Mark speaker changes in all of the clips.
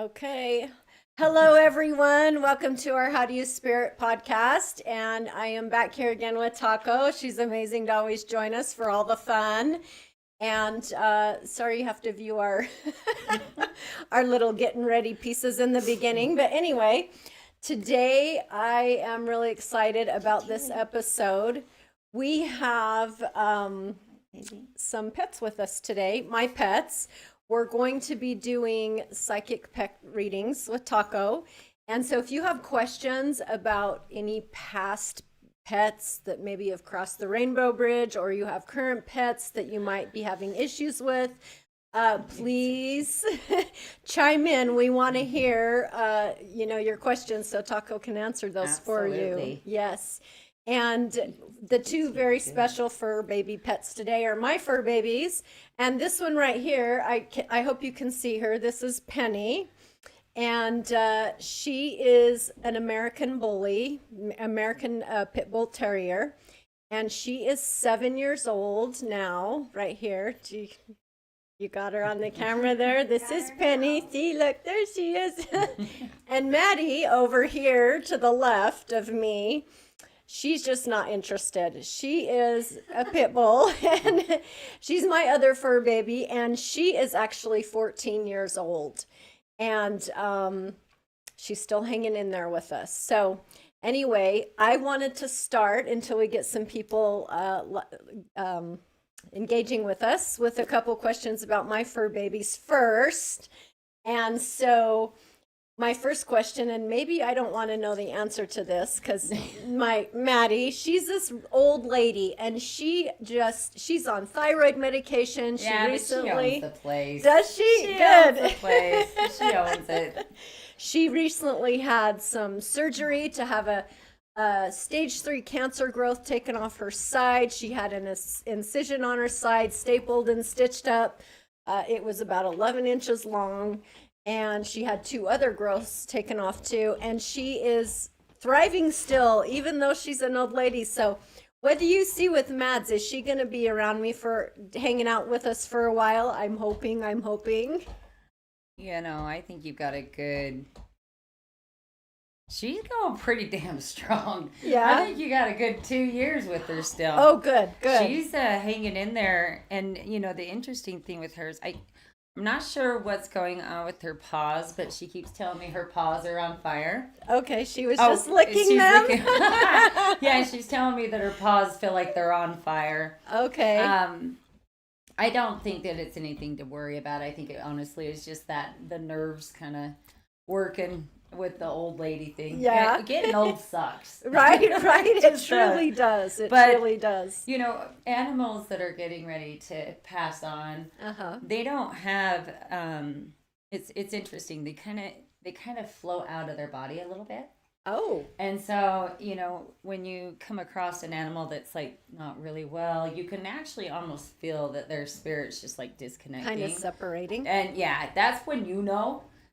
Speaker 1: Okay. Hello, everyone. Welcome to our How Do You Spirit podcast. And I am back here again with Taco. She's amazing to always join us for all the fun. And sorry you have to view our our little getting ready pieces in the beginning. But anyway, today I am really excited about this episode. We have some pets with us today, my pets. We're going to be doing psychic pet readings with Taco. And so if you have questions about any past pets that maybe have crossed the rainbow bridge, or you have current pets that you might be having issues with, please chime in. We want to hear, your questions so Taco can answer those for you.
Speaker 2: Absolutely.
Speaker 1: Yes. And the two very special fur baby pets today are my fur babies. And this one right here, I hope you can see her. This is Penny. And she is an American bully, American Pit Bull Terrier. And she is 7 years old now, right here. You got her on the camera there. This is Penny. See, look, there she is. And Maddie over here to the left of me, she's just not interested. She is a pit bull, and she's my other fur baby, and she is actually 14 years old. And she's still hanging in there with us. So, anyway, I wanted to start until we get some people engaging with us with a couple questions about my fur babies first. And so, my first question, and maybe I don't want to know the answer to this because my Maddie, she's this old lady, and she's on thyroid medication. She
Speaker 2: Yeah,
Speaker 1: recently,
Speaker 2: but she owns the place.
Speaker 1: does she?
Speaker 2: She
Speaker 1: Good.
Speaker 2: owns the place. She owns it.
Speaker 1: She recently had some surgery to have a stage 3 cancer growth taken off her side. She had an incision on her side, stapled and stitched up. It was about 11 inches long. And she had 2 other growths taken off too. And she is thriving still, even though she's an old lady. So, what do you see with Mads? Is she going to be around me for hanging out with us for a while? I'm hoping.
Speaker 2: I think you've got a good. She's going pretty damn strong.
Speaker 1: Yeah.
Speaker 2: I think you got a good 2 years with her still.
Speaker 1: Oh, good.
Speaker 2: She's hanging in there. And, the interesting thing with hers, I'm not sure what's going on with her paws, but she keeps telling me her paws are on fire.
Speaker 1: Okay, she was just licking them.
Speaker 2: Yeah, she's telling me that her paws feel like they're on fire.
Speaker 1: Okay.
Speaker 2: I don't think that it's anything to worry about. I think it honestly is just that the nerves kind of working with the old lady thing.
Speaker 1: Yeah.
Speaker 2: Getting old sucks.
Speaker 1: Right. It
Speaker 2: just
Speaker 1: truly does. It
Speaker 2: But,
Speaker 1: truly does.
Speaker 2: Animals that are getting ready to pass on, they don't have. It's interesting. They kind of flow out of their body a little bit.
Speaker 1: Oh.
Speaker 2: And so, when you come across an animal that's like not really well, you can actually almost feel that their spirit's just like disconnecting.
Speaker 1: Kind of separating.
Speaker 2: And yeah, that's when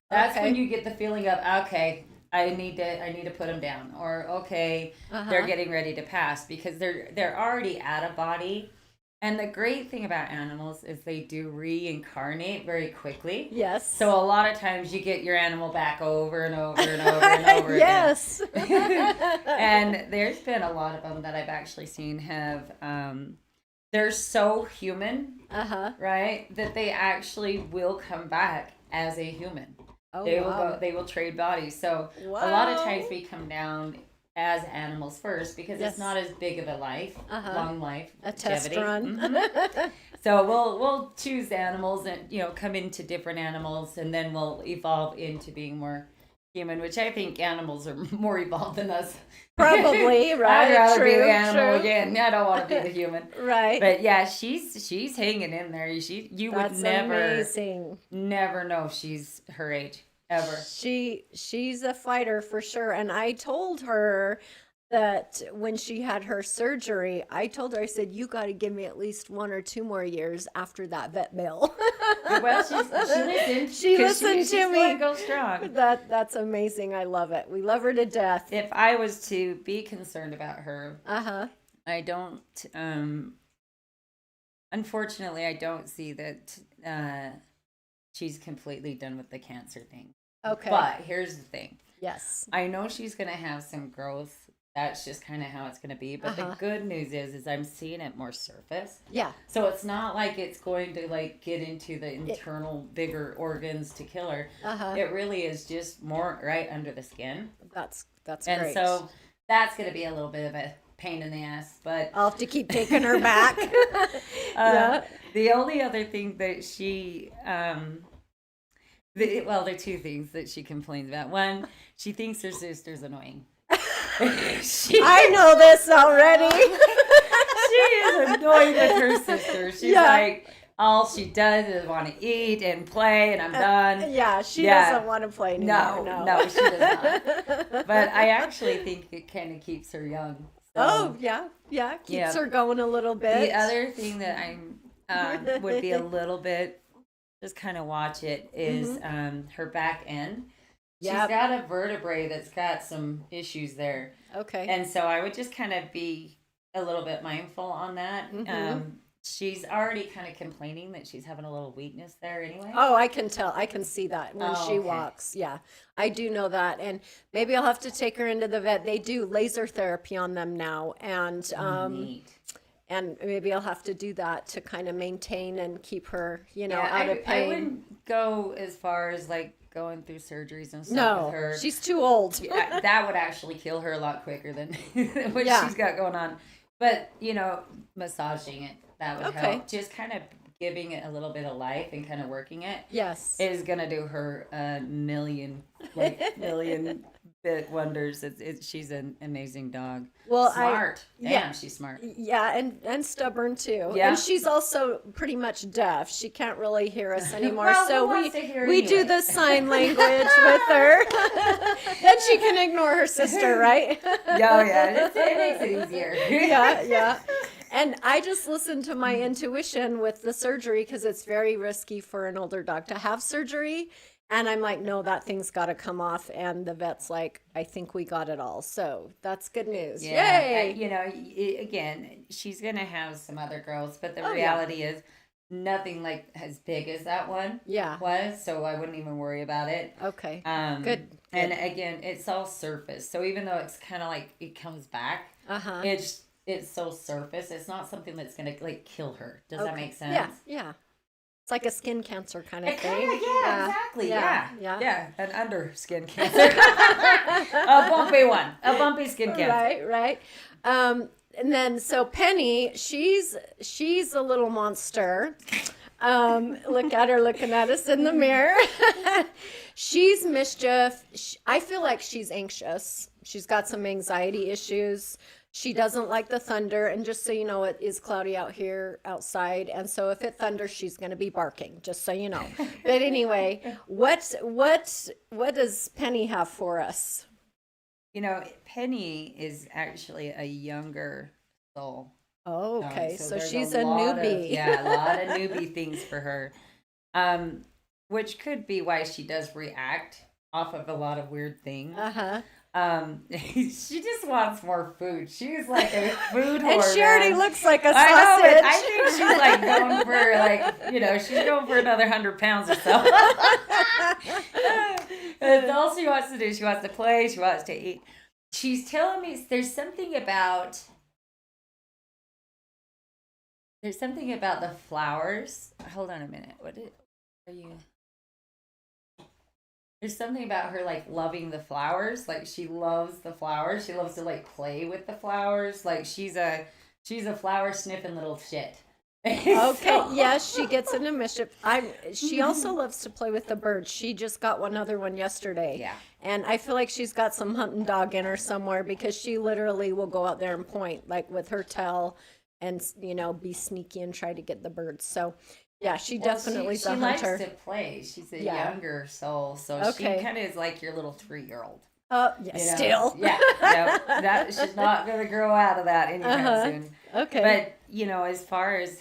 Speaker 2: That's
Speaker 1: Okay.
Speaker 2: when you get the feeling of, okay, I need to put them down, or okay, they're getting ready to pass, because they're already out of body. And the great thing about animals is they do reincarnate very quickly.
Speaker 1: Yes.
Speaker 2: So a lot of times you get your animal back over and over and over and over
Speaker 1: yes.
Speaker 2: again. And there's been a lot of them that I've actually seen have, they're so human, right, that they actually will come back as a human.
Speaker 1: Oh,
Speaker 2: They will trade bodies. So a lot of times we come down as animals first, because it's not as big of a life, long life,
Speaker 1: a test
Speaker 2: longevity.
Speaker 1: run.
Speaker 2: So we'll choose animals and come into different animals, and then we'll evolve into being more human, which I think animals are more evolved than us.
Speaker 1: Probably, right?
Speaker 2: I'd rather be
Speaker 1: True,
Speaker 2: the animal
Speaker 1: true.
Speaker 2: again. I don't want to be the human.
Speaker 1: Right.
Speaker 2: But yeah, she's hanging in there. You
Speaker 1: That's
Speaker 2: would
Speaker 1: amazing.
Speaker 2: never know she's her age ever.
Speaker 1: She's a fighter for sure. And I told her that when she had her surgery, I said, you got to give me at least 1 or 2 more years after that vet bill.
Speaker 2: Well, she listened.
Speaker 1: She listened
Speaker 2: she's
Speaker 1: to me.
Speaker 2: going to go strong.
Speaker 1: That's amazing. I love it. We love her to death.
Speaker 2: If I was to be concerned about her, I don't. Unfortunately, I don't see that she's completely done with the cancer thing.
Speaker 1: Okay.
Speaker 2: But here's the thing.
Speaker 1: Yes.
Speaker 2: I know she's going to have some growth. That's just kind of how it's going to be. But the good news is I'm seeing it more surface.
Speaker 1: Yeah.
Speaker 2: So it's not like it's going to like get into the internal bigger organs to kill her. It really is just more right under the skin.
Speaker 1: That's
Speaker 2: And
Speaker 1: great.
Speaker 2: so that's going to be a little bit of a pain in the ass, but
Speaker 1: I'll have to keep taking her back. Yeah.
Speaker 2: The only other thing that she well, there are two things that she complains about. One, she thinks her sister's annoying.
Speaker 1: I know this already.
Speaker 2: She is annoyed with her sister. She's like, all she does is want to eat and play, and I'm done.
Speaker 1: Yeah, she doesn't want to play anymore.
Speaker 2: No, she does not. But I actually think it kind of keeps her young. So.
Speaker 1: Keeps her going a little bit.
Speaker 2: The other thing that I would be a little bit, just kind of watch it, is her back end. She's got a vertebrae that's got some issues there.
Speaker 1: Okay.
Speaker 2: And so I would just kind of be a little bit mindful on that. She's already kind of complaining that she's having a little weakness there anyway.
Speaker 1: Oh, I can tell. I can see that when she walks. Yeah, I do know that. And maybe I'll have to take her into the vet. They do laser therapy on them now. And
Speaker 2: Neat.
Speaker 1: and maybe I'll have to do that to kind of maintain and keep her, out of pain.
Speaker 2: I wouldn't go as far as like going through surgeries and stuff
Speaker 1: No,
Speaker 2: with her.
Speaker 1: she's too old.
Speaker 2: That would actually kill her a lot quicker than what she's got going on. But, massaging it, that would help. Just kind of giving it a little bit of life and kind of working it.
Speaker 1: Yes.
Speaker 2: Is going to do her a million bit wonders. She's an amazing dog.
Speaker 1: Well,
Speaker 2: smart. Damn, she's smart.
Speaker 1: Yeah, and stubborn too.
Speaker 2: Yeah.
Speaker 1: And she's also pretty much deaf. She can't really hear us anymore.
Speaker 2: Well,
Speaker 1: so
Speaker 2: who wants to hear
Speaker 1: we do
Speaker 2: anyway?
Speaker 1: the sign language with her. Then she can ignore her sister, right?
Speaker 2: Yeah. It makes it easier.
Speaker 1: Yeah. And I just listened to my intuition with the surgery because it's very risky for an older dog to have surgery. And I'm like, no, that thing's got to come off. And the vet's like, I think we got it all. So that's good news.
Speaker 2: Yeah.
Speaker 1: Yay.
Speaker 2: Again, she's going to have some other girls, but the reality is nothing like as big as that one was. So I wouldn't even worry about it.
Speaker 1: Okay. Good.
Speaker 2: And again, it's all surface. So even though it's kind of like it comes back, it's so surface. It's not something that's going to like kill her. Does that make sense?
Speaker 1: Yeah. It's like a skin cancer kind of thing.
Speaker 2: Exactly.
Speaker 1: Yeah.
Speaker 2: An under skin cancer. A bumpy one. A bumpy skin cancer.
Speaker 1: Right. And then so Penny, she's a little monster. Look at her looking at us in the mirror. She's mischief. I feel like she's anxious. She's got some anxiety issues. She doesn't like the thunder, and just so you know, it is cloudy out here outside, and so if it thunders, she's going to be barking, just so you know. But anyway, what does Penny have for us?
Speaker 2: Penny is actually a younger soul.
Speaker 1: Oh, okay. So she's a
Speaker 2: newbie. A lot of newbie things for her, which could be why she does react off of a lot of weird things. She just wants more food. She's like a food whore.
Speaker 1: And she already looks like a sausage.
Speaker 2: I know, but I think she's like going for she's going for another 100 pounds or so. That's all she wants to do. She wants to play. She wants to eat. She's telling me there's something about the flowers. Hold on a minute. Are you? There's something about her like loving the flowers. Like she loves the flowers. She loves to like play with the flowers. Like she's a flower sniffing little shit.
Speaker 1: Okay. Yes, she gets into mischief. She also loves to play with the birds. She just got another one yesterday.
Speaker 2: Yeah.
Speaker 1: And I feel like she's got some hunting dog in her somewhere because she literally will go out there and point like with her tail and be sneaky and try to get the birds. So yeah, she definitely is a hunter.
Speaker 2: She likes to play. She's a younger soul, so she kind of is like your little 3-year-old.
Speaker 1: Still.
Speaker 2: That she's not going to grow out of that anytime soon.
Speaker 1: Okay.
Speaker 2: But as far as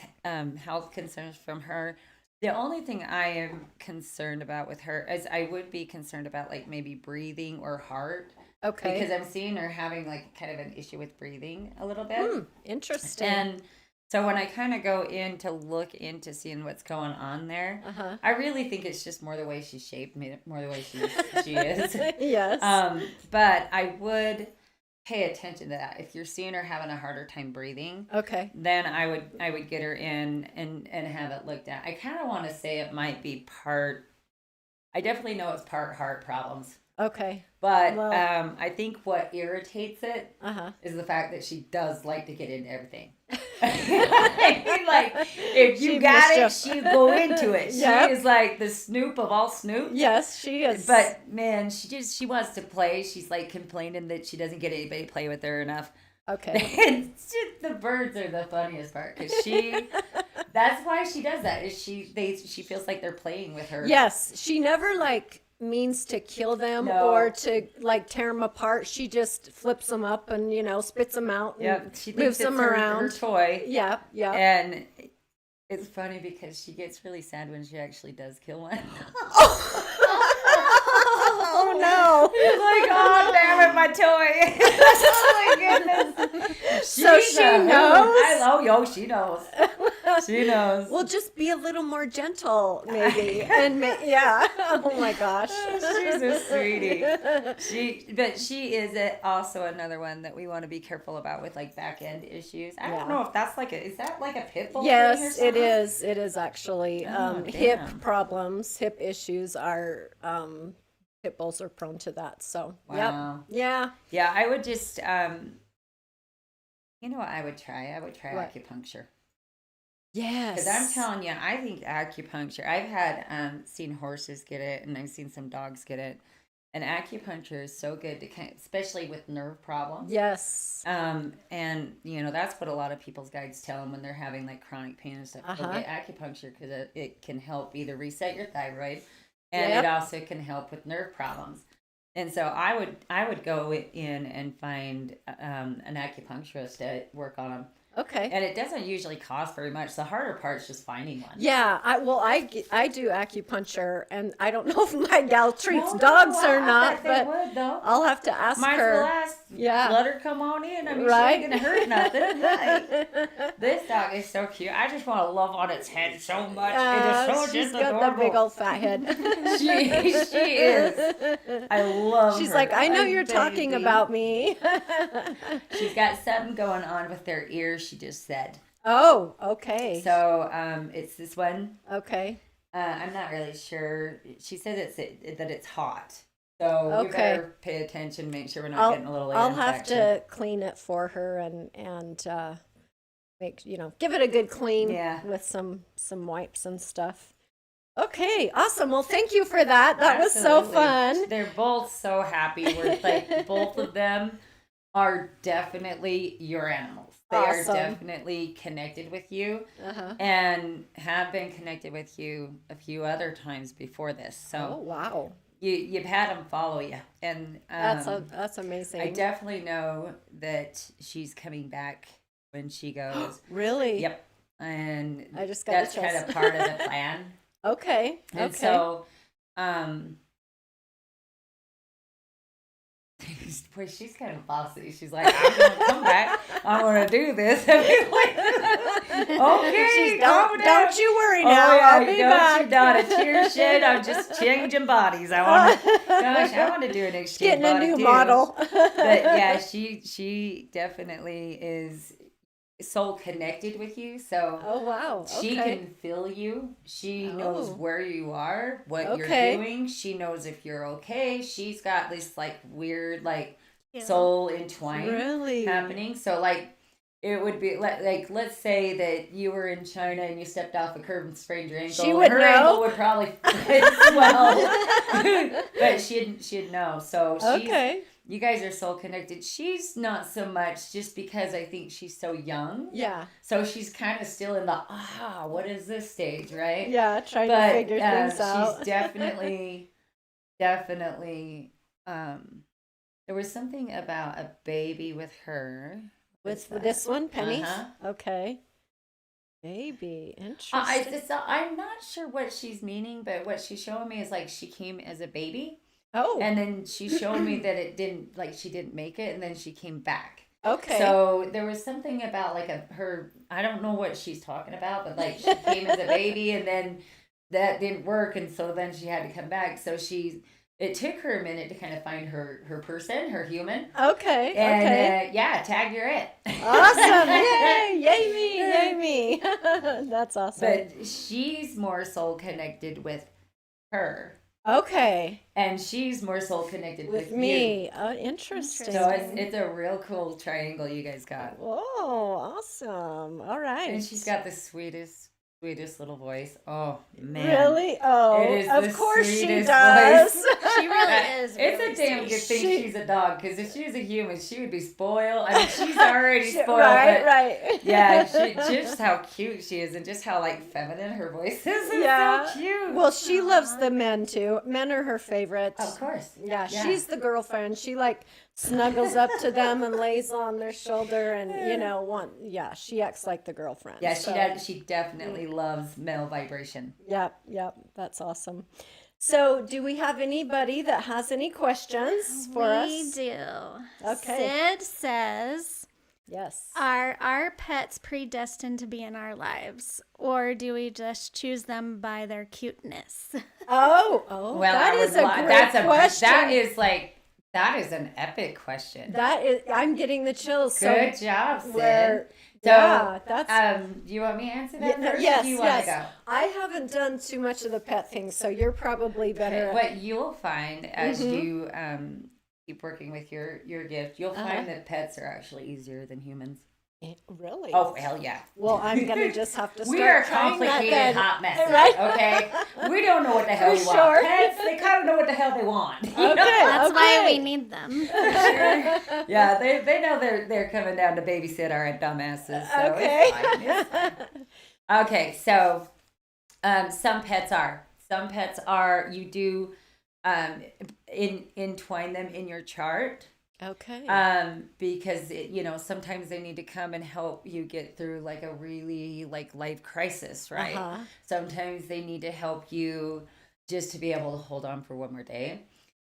Speaker 2: health concerns from her, the only thing I am concerned about with her is I would be concerned about like maybe breathing or heart.
Speaker 1: Okay.
Speaker 2: Because I'm seeing her having like kind of an issue with breathing a little bit.
Speaker 1: Interesting.
Speaker 2: And So when I kind of go in to look into seeing what's going on there, I really think it's just more the way she's shaped, more the way she is.
Speaker 1: Yes.
Speaker 2: But I would pay attention to that. If you're seeing her having a harder time breathing,
Speaker 1: Okay.
Speaker 2: then I would get her in and have it looked at. I kind of want to say it might be part. I definitely know it's part heart problems.
Speaker 1: Okay.
Speaker 2: But
Speaker 1: Well-
Speaker 2: I think what irritates it is the fact that she does like to get into everything. I mean, like, if you
Speaker 1: She
Speaker 2: got it,
Speaker 1: mischief.
Speaker 2: she go into it.
Speaker 1: Yep.
Speaker 2: She is like the Snoop of all Snoops.
Speaker 1: Yes, she is.
Speaker 2: But man, she wants to play. She's like complaining that she doesn't get anybody to play with her enough.
Speaker 1: okay.
Speaker 2: It's just, the birds are the funniest part because that's why she does that. Is she feels like they're playing with her.
Speaker 1: Yes, she never like means to kill them
Speaker 2: No.
Speaker 1: or to like tear them apart. She just flips them up and spits them out and
Speaker 2: Yep. She
Speaker 1: moves
Speaker 2: thinks it's
Speaker 1: them
Speaker 2: her
Speaker 1: around.
Speaker 2: toy.
Speaker 1: Yeah, yeah.
Speaker 2: And it's funny because she gets really sad when she actually does kill one.
Speaker 1: Oh no!
Speaker 2: She's like, oh damn it, my toy! Oh my goodness!
Speaker 1: So
Speaker 2: She's
Speaker 1: she
Speaker 2: a hoot.
Speaker 1: knows?
Speaker 2: She knows. She knows.
Speaker 1: Well, just be a little more gentle, maybe, and yeah. Oh my gosh,
Speaker 2: She's a sweetie. She is also another one that we want to be careful about with like back end issues. I
Speaker 1: Yeah.
Speaker 2: don't know if that's is that like a pit bull? thing or
Speaker 1: Yes, it
Speaker 2: something?
Speaker 1: is. It is actually
Speaker 2: Oh,
Speaker 1: hip
Speaker 2: damn.
Speaker 1: problems, hip issues are pit bulls are prone to that. So,
Speaker 2: Wow.
Speaker 1: yep, yeah.
Speaker 2: Yeah, I would just you know what I would try? I would try
Speaker 1: What?
Speaker 2: acupuncture.
Speaker 1: Yes.
Speaker 2: Because I'm telling you, I think acupuncture. I've had seen horses get it, and I've seen some dogs get it. And acupuncture is so good to especially with nerve problems.
Speaker 1: Yes.
Speaker 2: And that's what a lot of people's guides tell them when they're having like chronic pain and stuff. Go get acupuncture because it can help either reset your thyroid, and
Speaker 1: Yep.
Speaker 2: it also can help with nerve problems. And so I would go in and find an acupuncturist to work on them.
Speaker 1: Okay.
Speaker 2: And it doesn't usually cost very much. The harder part is just finding one.
Speaker 1: Yeah, I do acupuncture, and I don't know if my gal treats
Speaker 2: No,
Speaker 1: dogs
Speaker 2: no,
Speaker 1: or
Speaker 2: I
Speaker 1: not,
Speaker 2: bet they
Speaker 1: but
Speaker 2: would, though.
Speaker 1: I'll have to ask
Speaker 2: Might as
Speaker 1: her.
Speaker 2: well ask.
Speaker 1: Yeah.
Speaker 2: Let her come on in. I mean,
Speaker 1: Right?
Speaker 2: she ain't gonna hurt nothing. Like, this dog is so cute. I just want to love on its head so much. It is so
Speaker 1: She's
Speaker 2: just
Speaker 1: got
Speaker 2: adorable.
Speaker 1: the big old fat head.
Speaker 2: She is. I love
Speaker 1: She's
Speaker 2: her.
Speaker 1: like, I know
Speaker 2: A
Speaker 1: you're talking
Speaker 2: baby.
Speaker 1: about me.
Speaker 2: She's got something going on with their ears, she just said.
Speaker 1: Oh, okay.
Speaker 2: So it's this one.
Speaker 1: Okay.
Speaker 2: I'm not really sure. She said that it's hot. So we
Speaker 1: Okay.
Speaker 2: better pay attention, make sure we're not getting a little
Speaker 1: I'll
Speaker 2: infection.
Speaker 1: have to clean it for her and make give it a good clean
Speaker 2: Yeah.
Speaker 1: with some wipes and stuff. Okay, awesome. Well, thank you for that. That was so
Speaker 2: Absolutely.
Speaker 1: fun.
Speaker 2: They're both so happy. We're like both of them are definitely your animals. They
Speaker 1: Awesome.
Speaker 2: are definitely connected with you
Speaker 1: Uh-huh.
Speaker 2: and have been connected with you a few other times before this.
Speaker 1: Oh,
Speaker 2: So
Speaker 1: wow.
Speaker 2: you've had them follow you, and
Speaker 1: That's amazing.
Speaker 2: I definitely know that she's coming back when she goes.
Speaker 1: Really?
Speaker 2: Yep, and
Speaker 1: I just got
Speaker 2: that's
Speaker 1: the
Speaker 2: kind
Speaker 1: chills.
Speaker 2: of part of the plan.
Speaker 1: Okay.
Speaker 2: And
Speaker 1: Okay.
Speaker 2: so, boy, she's kind of bossy. She's like, I'm gonna come back. I'm gonna do this. I mean, like, okay,
Speaker 1: She's,
Speaker 2: calm down.
Speaker 1: don't you worry
Speaker 2: Oh,
Speaker 1: now.
Speaker 2: yeah,
Speaker 1: I'll be
Speaker 2: don't
Speaker 1: back.
Speaker 2: you not a tear shed. I'm just changing bodies. I want to do an exchange
Speaker 1: Getting a
Speaker 2: body
Speaker 1: new
Speaker 2: too.
Speaker 1: model.
Speaker 2: But yeah, she definitely is soul connected with you. So
Speaker 1: Oh wow.
Speaker 2: she
Speaker 1: Okay.
Speaker 2: can feel you. She knows
Speaker 1: Oh.
Speaker 2: where you are, what
Speaker 1: Okay.
Speaker 2: you're doing. She knows if you're okay. She's got this like weird like
Speaker 1: Yeah.
Speaker 2: soul entwined
Speaker 1: Really?
Speaker 2: happening. So like it would be like let's say that you were in China and you stepped off a curb and sprained your ankle.
Speaker 1: She would
Speaker 2: her
Speaker 1: know.
Speaker 2: ankle would probably swell, but she'd know. So she's,
Speaker 1: Okay.
Speaker 2: you guys are soul connected. She's not so much, just because I think she's so young.
Speaker 1: Yeah.
Speaker 2: So she's kind of still in the what is this stage, right?
Speaker 1: Yeah. Trying
Speaker 2: But
Speaker 1: to figure things out.
Speaker 2: she's definitely. There was something about a baby with her.
Speaker 1: With this one, Penny.
Speaker 2: Uh-huh.
Speaker 1: Okay. Baby, interesting.
Speaker 2: I'm not sure what she's meaning, but what she's showing me is like she came as a baby,
Speaker 1: Oh.
Speaker 2: and then she's showing me that it didn't, like she didn't make it, and then she came back.
Speaker 1: Okay.
Speaker 2: So there was something about like her, I don't know what she's talking about, but like she came as a baby and then that didn't work. And so then she had to come back. So it took her a minute to kind of find her person, her human.
Speaker 1: Okay.
Speaker 2: And
Speaker 1: Okay.
Speaker 2: yeah, tag, you're it.
Speaker 1: Awesome. Yay. Yay me. Yay me. That's awesome.
Speaker 2: But she's more soul connected with her.
Speaker 1: Okay.
Speaker 2: And she's more soul connected with
Speaker 1: me.
Speaker 2: you.
Speaker 1: Interesting.
Speaker 2: So it's a real cool triangle you guys got.
Speaker 1: Oh, awesome. All right.
Speaker 2: And she's got the sweetest little voice. Oh man.
Speaker 1: Really? Oh,
Speaker 2: it is
Speaker 1: of course she does.
Speaker 3: She really is.
Speaker 2: It's
Speaker 3: really
Speaker 2: a damn
Speaker 3: sweet.
Speaker 2: good thing she's a dog, because if she was a human, she would be spoiled. I mean, she's already spoiled.
Speaker 1: Right,
Speaker 2: but
Speaker 1: right.
Speaker 2: yeah, just how cute she is, and just how like feminine her voice is. It's so cute.
Speaker 1: Well, she loves the men too. Men are her favorites.
Speaker 2: Of course.
Speaker 1: Yeah, she's the girlfriend. She like snuggles up to them and lays on their shoulder, and she acts like the girlfriend.
Speaker 2: Yeah, she does. She definitely loves male vibration.
Speaker 1: Yep. That's awesome. So, do we have anybody that has any questions for us?
Speaker 3: We do.
Speaker 1: Okay.
Speaker 3: Sid says,
Speaker 1: Yes.
Speaker 3: are our pets predestined to be in our lives, or do we just choose them by their cuteness?
Speaker 1: Oh,
Speaker 2: Well,
Speaker 1: that
Speaker 2: I
Speaker 1: is
Speaker 2: would
Speaker 1: a great question.
Speaker 2: that is an epic question.
Speaker 1: That is, I'm getting the chills.
Speaker 2: Good job, Sid.
Speaker 1: where-
Speaker 2: So,
Speaker 1: yeah, that's.
Speaker 2: do you want me to answer that first?
Speaker 1: Yes,
Speaker 2: or do you want to go?
Speaker 1: yes. I haven't done too much of the pet thing, so you're probably better.
Speaker 2: What you'll find as you keep working with your gift, you'll find that pets are actually easier than humans.
Speaker 1: Really?
Speaker 2: Oh, hell yeah.
Speaker 1: Well, I'm gonna just have to start
Speaker 2: We are
Speaker 1: trying that
Speaker 2: complicated
Speaker 1: then.
Speaker 2: hot messes,
Speaker 1: Right?
Speaker 2: okay? We don't know what the hell we
Speaker 1: For
Speaker 2: want.
Speaker 1: sure.
Speaker 2: Pets, they kind of know what the hell they want. you know?
Speaker 1: Okay.
Speaker 3: That's why we
Speaker 1: okay.
Speaker 3: need them.
Speaker 2: Yeah, they know they're coming down to babysit our dumbasses. So
Speaker 1: Okay.
Speaker 2: It's fine. Okay, so some pets are you do entwine them in your chart.
Speaker 1: Okay.
Speaker 2: Because sometimes they need to come and help you get through like a really like life crisis, right?
Speaker 1: Uh-huh.
Speaker 2: Sometimes they need to help you just to be able to hold on for one more day.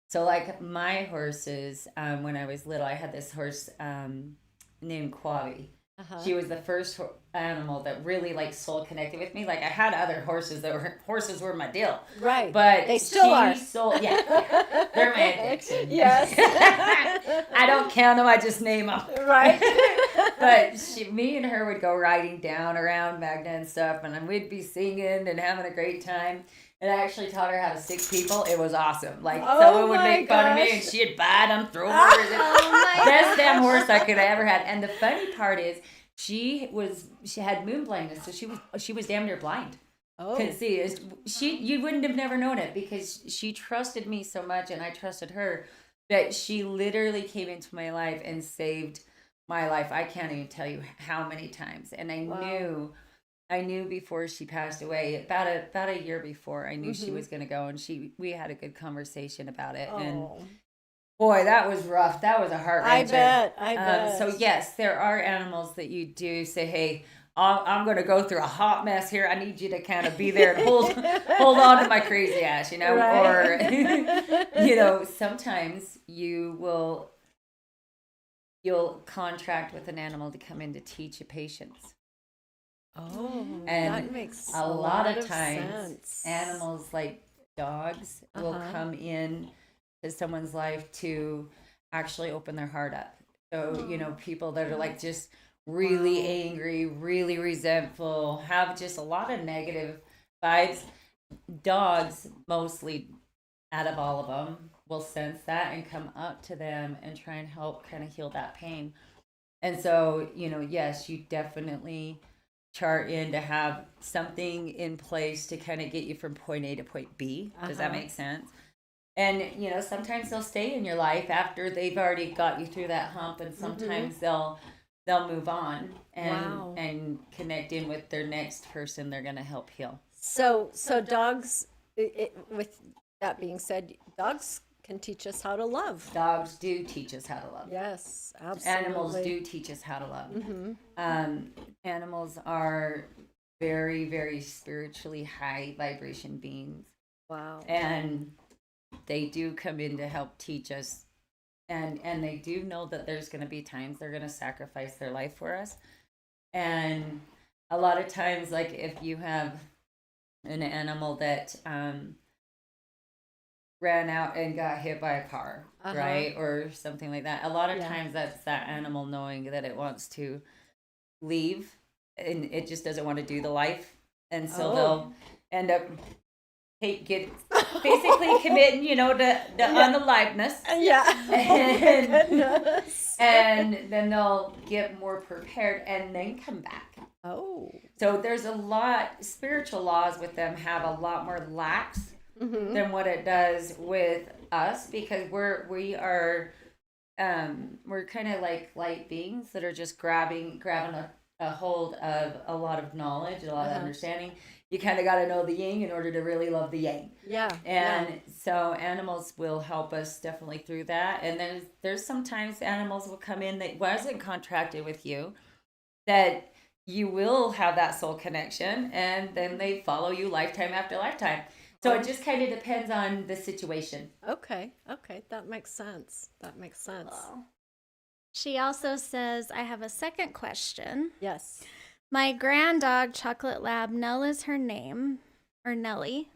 Speaker 2: So like my horses, when I was little, I had this horse named Quavi.
Speaker 1: Uh-huh.
Speaker 2: She was the first animal that really like soul connected with me. Like I had other horses horses were my deal,
Speaker 1: Right.
Speaker 2: but
Speaker 1: They still are.
Speaker 2: Yeah, they're my addiction.
Speaker 1: Yes.
Speaker 2: I don't count them; I just name them.
Speaker 1: Right.
Speaker 2: But me and her would go riding down around Magna and stuff, and we'd be singing and having a great time. And I actually taught her how to stick people. It was awesome. Like someone would
Speaker 1: my
Speaker 2: make fun of me, and
Speaker 1: gosh.
Speaker 2: she'd bite them, throw them.
Speaker 3: Oh my
Speaker 2: Best damn horse I could have ever had. And the funny part is, she had moon blindness, so she was damn near blind.
Speaker 1: Oh.
Speaker 2: Couldn't see. You wouldn't have never known it, because she trusted me so much, and I trusted her, that she literally came into my life and saved my life. I can't even tell you how many times. And I knew before she passed away, about a year before, I knew she was going to go, and we had a good conversation about it. And boy, that was rough. That was a heart wrencher.
Speaker 1: I bet.
Speaker 2: So yes, there are animals that you do say, hey, I'm going to go through a hot mess here. I need you to kind of be there and hold on to my crazy ass,
Speaker 1: Right.
Speaker 2: Or, sometimes you'll contract with an animal to come in to teach you patience.
Speaker 1: Oh,
Speaker 2: And
Speaker 1: that makes
Speaker 2: a lot of times
Speaker 1: sense.
Speaker 2: animals like dogs will come in to someone's life to actually open their heart up. So, people that are like just really angry, really resentful, have just a lot of negative vibes. Dogs, mostly out of all of them, will sense that and come up to them and try and help kind of heal that pain. And so, yes, you definitely chart in to have something in place to kind of get you from point A to point B. Does that make sense? And sometimes they'll stay in your life after they've already got you through that hump, and sometimes they'll move on and connect in with their next person they're going to help heal.
Speaker 1: So dogs. With that being said, dogs can teach us how to love.
Speaker 2: Dogs do teach us how to love.
Speaker 1: Yes, absolutely.
Speaker 2: Animals do teach us how to love. Animals are very, very spiritually high vibration beings.
Speaker 1: Wow.
Speaker 2: And they do come in to help teach us and they do know that there's going to be times they're going to sacrifice their life for us. And a lot of times, like if you have an animal that ran out and got hit by a car, right, or something like that, a lot of times that's that animal knowing that it wants to leave and it just doesn't want to do the life, and so they'll end up basically committing, to unaliveness. And then they'll get more prepared and then come back. So there's a lot, spiritual laws with them have a lot more lax than what it does with us, because we're kind of like light beings that are just grabbing a hold of a lot of knowledge, a lot of understanding. You kind of got to know the yin in order to really love the yang. So animals will help us definitely through that. And then there's sometimes animals will come in that wasn't contracted with you, that you will have that soul connection, and then they follow you lifetime after lifetime. So it just kind of depends on the situation.
Speaker 1: Okay. That makes sense.
Speaker 3: Well, she also says, I have a second question.
Speaker 1: Yes.
Speaker 3: My grand dog, Chocolate Lab, Nell is her name, or Nellie.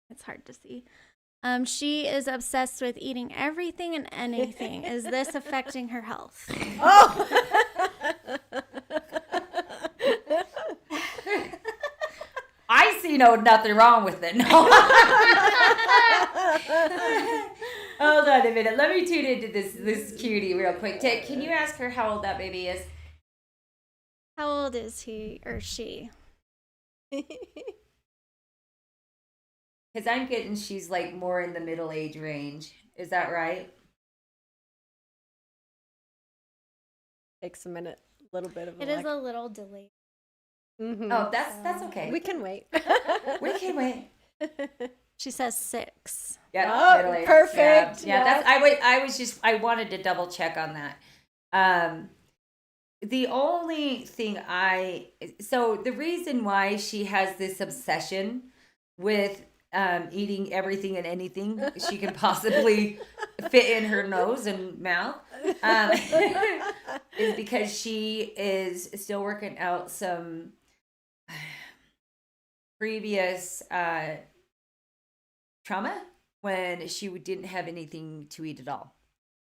Speaker 3: It's hard to see. She is obsessed with eating everything and anything. Is this affecting her health?
Speaker 2: I see nothing wrong with it. No. Hold on a minute. Let me tune into this cutie real quick. Ted, can you ask her how old that baby is?
Speaker 3: How old is he or she?
Speaker 2: Because I'm getting she's like more in the middle age range. Is that right?
Speaker 1: Takes a minute, a little bit of
Speaker 3: It is a little delayed.
Speaker 2: Oh, that's okay.
Speaker 1: We can wait.
Speaker 2: We can wait.
Speaker 3: She says 6.
Speaker 2: Yeah, middle age.
Speaker 1: Perfect.
Speaker 2: Yeah, that's I wanted to double check on that. The only thing so the reason why she has this obsession with eating everything and anything she can possibly fit in her nose and mouth is because she is still working out some previous trauma when she didn't have anything to eat at all.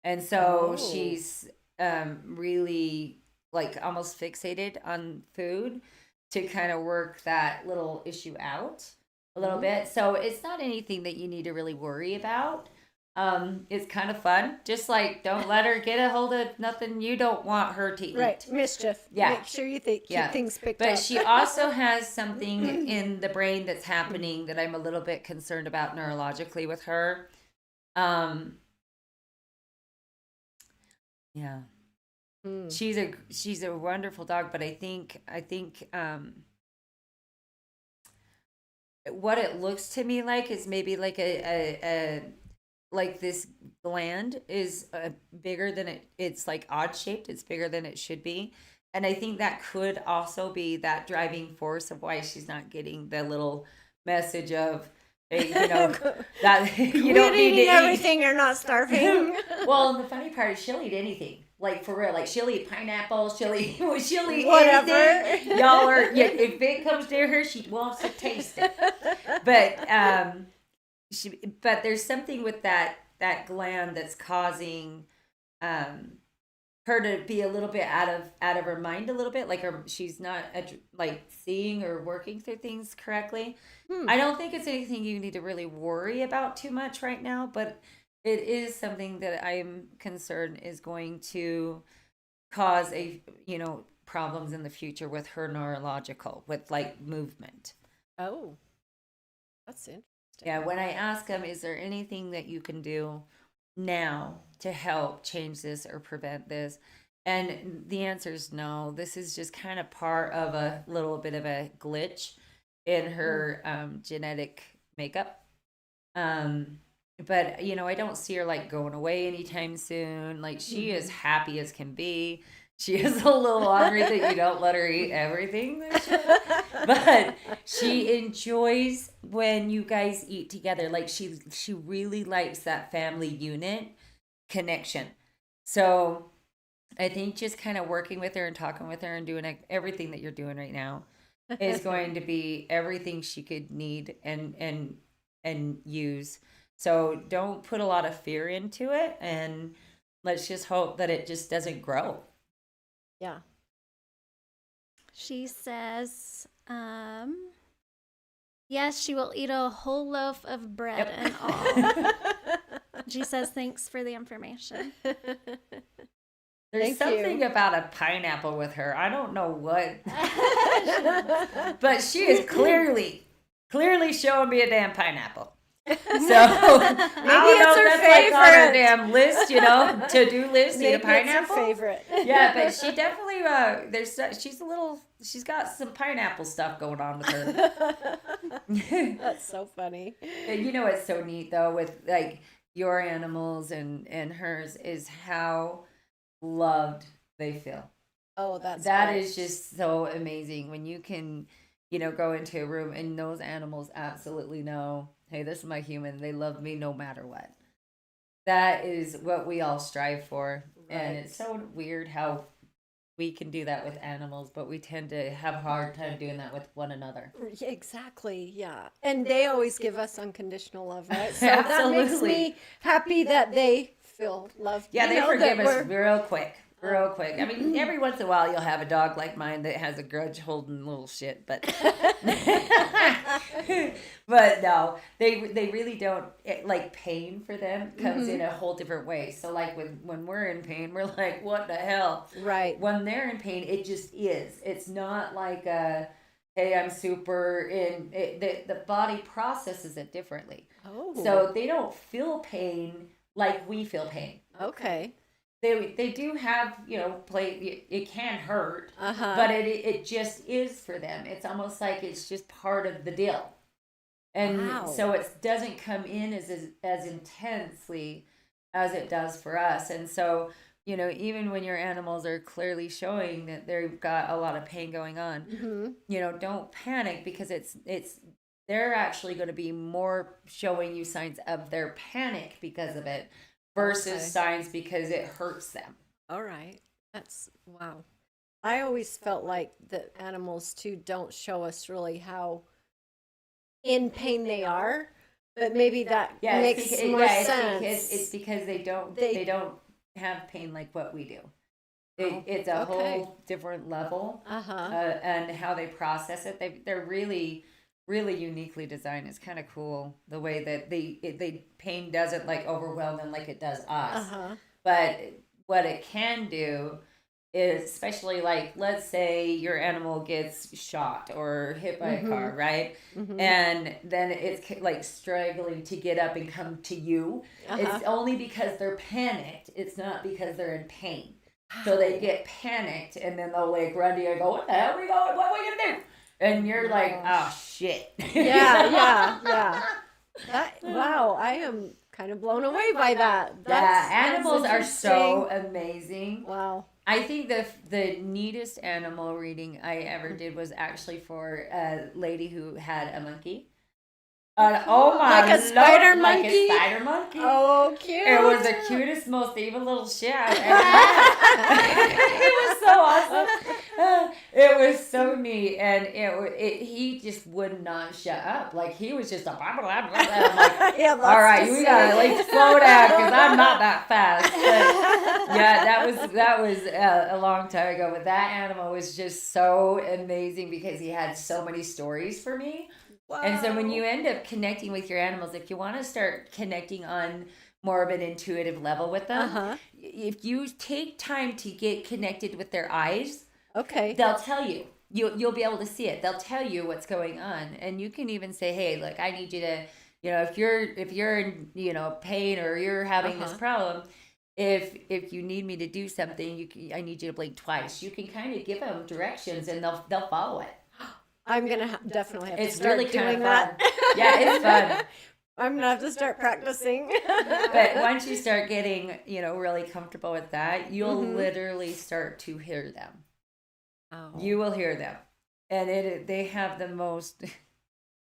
Speaker 2: And so she's really like almost fixated on food to kind of work that little issue out a little bit. So it's not anything that you need to really worry about. It's kind of fun. Just like, don't let her get a hold of nothing you don't want her to eat.
Speaker 1: Right. Mischief.
Speaker 2: Yeah.
Speaker 1: Make sure you keep things picked
Speaker 2: But
Speaker 1: up.
Speaker 2: she also has something in the brain that's happening that I'm a little bit concerned about neurologically with her. Yeah. She's a wonderful dog, but I think what it looks to me like is maybe like a like this gland is bigger than it's like odd shaped. It's bigger than it should be. And I think that could also be that driving force of why she's not getting the little message of, hey, that you don't need to eat
Speaker 1: everything. You're not starving.
Speaker 2: Well, and the funny part is she'll eat anything. Like for real, like she'll eat pineapple, she'll eat
Speaker 1: whatever.
Speaker 2: Anything. Y'all are, if it comes to her, she wants to taste it. But but there's something with that gland that's causing her to be a little bit out of her mind a little bit, like she's not like seeing or working through things correctly. I don't think it's anything you need to really worry about too much right now, but it is something that I'm concerned is going to cause problems in the future with her neurological, with like movement.
Speaker 1: Oh, that's interesting.
Speaker 2: Yeah, when I ask them, is there anything that you can do now to help change this or prevent this? And the answer is no. This is just kind of part of a little bit of a glitch in her genetic makeup. But I don't see her like going away anytime soon. Like she is happy as can be. She is a little ornery that you don't let her eat everything, but she enjoys when you guys eat together. Like she really likes that family unit, connection. So I think just kind of working with her and talking with her and doing everything that you're doing right now is going to be everything she could need and use. So don't put a lot of fear into it, and let's just hope that it just doesn't grow.
Speaker 1: Yeah.
Speaker 3: She says, yes, she will eat a whole loaf of bread and all. She says, thanks for the information.
Speaker 2: There's
Speaker 1: Thank
Speaker 2: something
Speaker 1: you.
Speaker 2: about a pineapple with her. I don't know what. But she is clearly showing me a damn pineapple. So
Speaker 1: Maybe
Speaker 2: I
Speaker 1: it's
Speaker 2: don't know
Speaker 1: her
Speaker 2: if that's like on her
Speaker 1: favorite.
Speaker 2: damn list, to-do list, eat
Speaker 1: Maybe
Speaker 2: a pineapple.
Speaker 1: it's her favorite.
Speaker 2: Yeah, but she definitely she's got some pineapple stuff going on with her.
Speaker 1: That's so funny.
Speaker 2: And what's so neat though with like your animals and hers is how loved they feel.
Speaker 1: Oh, that
Speaker 2: is just so amazing when you can, go into a room and those animals absolutely know, hey, this is my human. They love me no matter what. That is what we all strive for. And it's so weird how we can do that with animals, but we tend to have a hard time doing that with one another.
Speaker 1: Exactly, yeah. And they always give us unconditional love, right? So that makes
Speaker 2: Absolutely.
Speaker 1: me happy that they feel loved.
Speaker 2: Yeah,
Speaker 1: You
Speaker 2: they
Speaker 1: know,
Speaker 2: forgive
Speaker 1: that
Speaker 2: us
Speaker 1: we're-
Speaker 2: real quick. Real quick. I mean, every once in a while you'll have a dog like mine that has a grudge holding little shit, but but no, they really don't. Like pain for them comes in a whole different way. So like when we're in pain, we're like, what the hell?
Speaker 1: Right.
Speaker 2: When they're in pain, it just is. It's not like a, hey, I'm super in. The body processes it differently.
Speaker 1: Oh.
Speaker 2: So they don't feel pain like we feel pain.
Speaker 1: Okay.
Speaker 2: They do have, it can hurt,
Speaker 1: Uh-huh.
Speaker 2: but it just is for them. It's almost like it's just part of the deal. And
Speaker 1: Wow.
Speaker 2: so it doesn't come in as intensely as it does for us. And so, even when your animals are clearly showing that they've got a lot of pain going on, don't panic, because they're actually going to be more showing you signs of their panic because of it versus
Speaker 1: Okay.
Speaker 2: signs because it hurts them.
Speaker 1: All right. That's wow. I always felt like the animals too don't show us really how in pain they are, but maybe that makes more sense.
Speaker 2: It's because they don't
Speaker 1: They-
Speaker 2: don't have pain like what we do.
Speaker 1: Oh,
Speaker 2: It's a
Speaker 1: okay.
Speaker 2: whole different level,
Speaker 1: Uh-huh.
Speaker 2: and how they process it. They're really uniquely designed. It's kind of cool the way that they pain doesn't like overwhelm them like it does us.
Speaker 1: Uh-huh.
Speaker 2: But what it can do is, especially like, let's say your animal gets shot or hit by a car, right? And then it's like struggling to get up and come to you. It's only because they're panicked. It's not because they're in pain. So they get panicked, and then they'll like run to you and go, what the hell are we going? What are we gonna do? And you're like, oh shit.
Speaker 1: Yeah. Wow, I am kind of blown away by that. That's
Speaker 2: animals are so
Speaker 1: interesting.
Speaker 2: amazing.
Speaker 1: Wow.
Speaker 2: I think the neatest animal reading I ever did was actually for a lady who had a monkey. Oh my
Speaker 1: Like a spider
Speaker 2: Lord, like
Speaker 1: monkey?
Speaker 2: a spider monkey.
Speaker 1: Oh, cute.
Speaker 2: It was the cutest, most evil little shit I've ever met. It was so awesome. It was so neat, and he just would not shut up. Like he was just a blah, blah, blah, blah. I'm like,
Speaker 1: Yeah, lots
Speaker 2: all right,
Speaker 1: to
Speaker 2: we
Speaker 1: say.
Speaker 2: gotta like slow down because I'm not that fast. But yeah, that was a long time ago. But that animal was just so amazing because he had so many stories for me. And so when you end up connecting with your animals, if you want to start connecting on more of an intuitive level with them, if you take time to get connected with their eyes,
Speaker 1: Okay.
Speaker 2: they'll tell you. You'll be able to see it. They'll tell you what's going on, and you can even say, "Hey, look, I need you to, if you're in, pain or you're having this problem, if you need me to do something, I need you to blink twice." You can kind of give them directions, and they'll follow it.
Speaker 1: I'm gonna definitely have to
Speaker 2: It's
Speaker 1: start
Speaker 2: really kind
Speaker 1: doing
Speaker 2: of
Speaker 1: that.
Speaker 2: fun. Yeah, it's fun.
Speaker 1: I'm gonna have to start practicing.
Speaker 2: But once you start getting, really comfortable with that, you'll literally start to hear them.
Speaker 1: Oh.
Speaker 2: You will hear them. And they have the most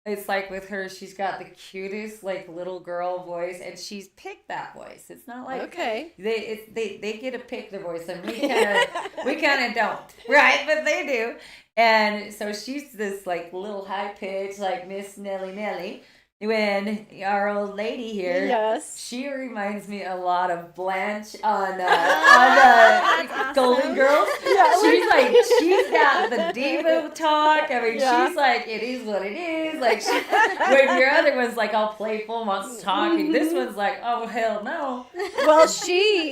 Speaker 2: it's like with her, she's got the cutest like little girl voice, and she's picked that voice. It's not like
Speaker 1: Okay.
Speaker 2: they get to pick their voice, and we kind of don't, right? But they do, and so she's this like little high pitch like Miss Nelly Nelly. When our old lady here,
Speaker 1: Yes.
Speaker 2: she reminds me a lot of Blanche on
Speaker 3: That's awesome.
Speaker 2: Golden Girls.
Speaker 1: Yeah,
Speaker 2: She's got the diva talk. I mean,
Speaker 1: Yeah.
Speaker 2: she's like, it is what it is. Like, when your other one's like all playful, wants to talk, and this one's like, oh hell no.
Speaker 1: Well,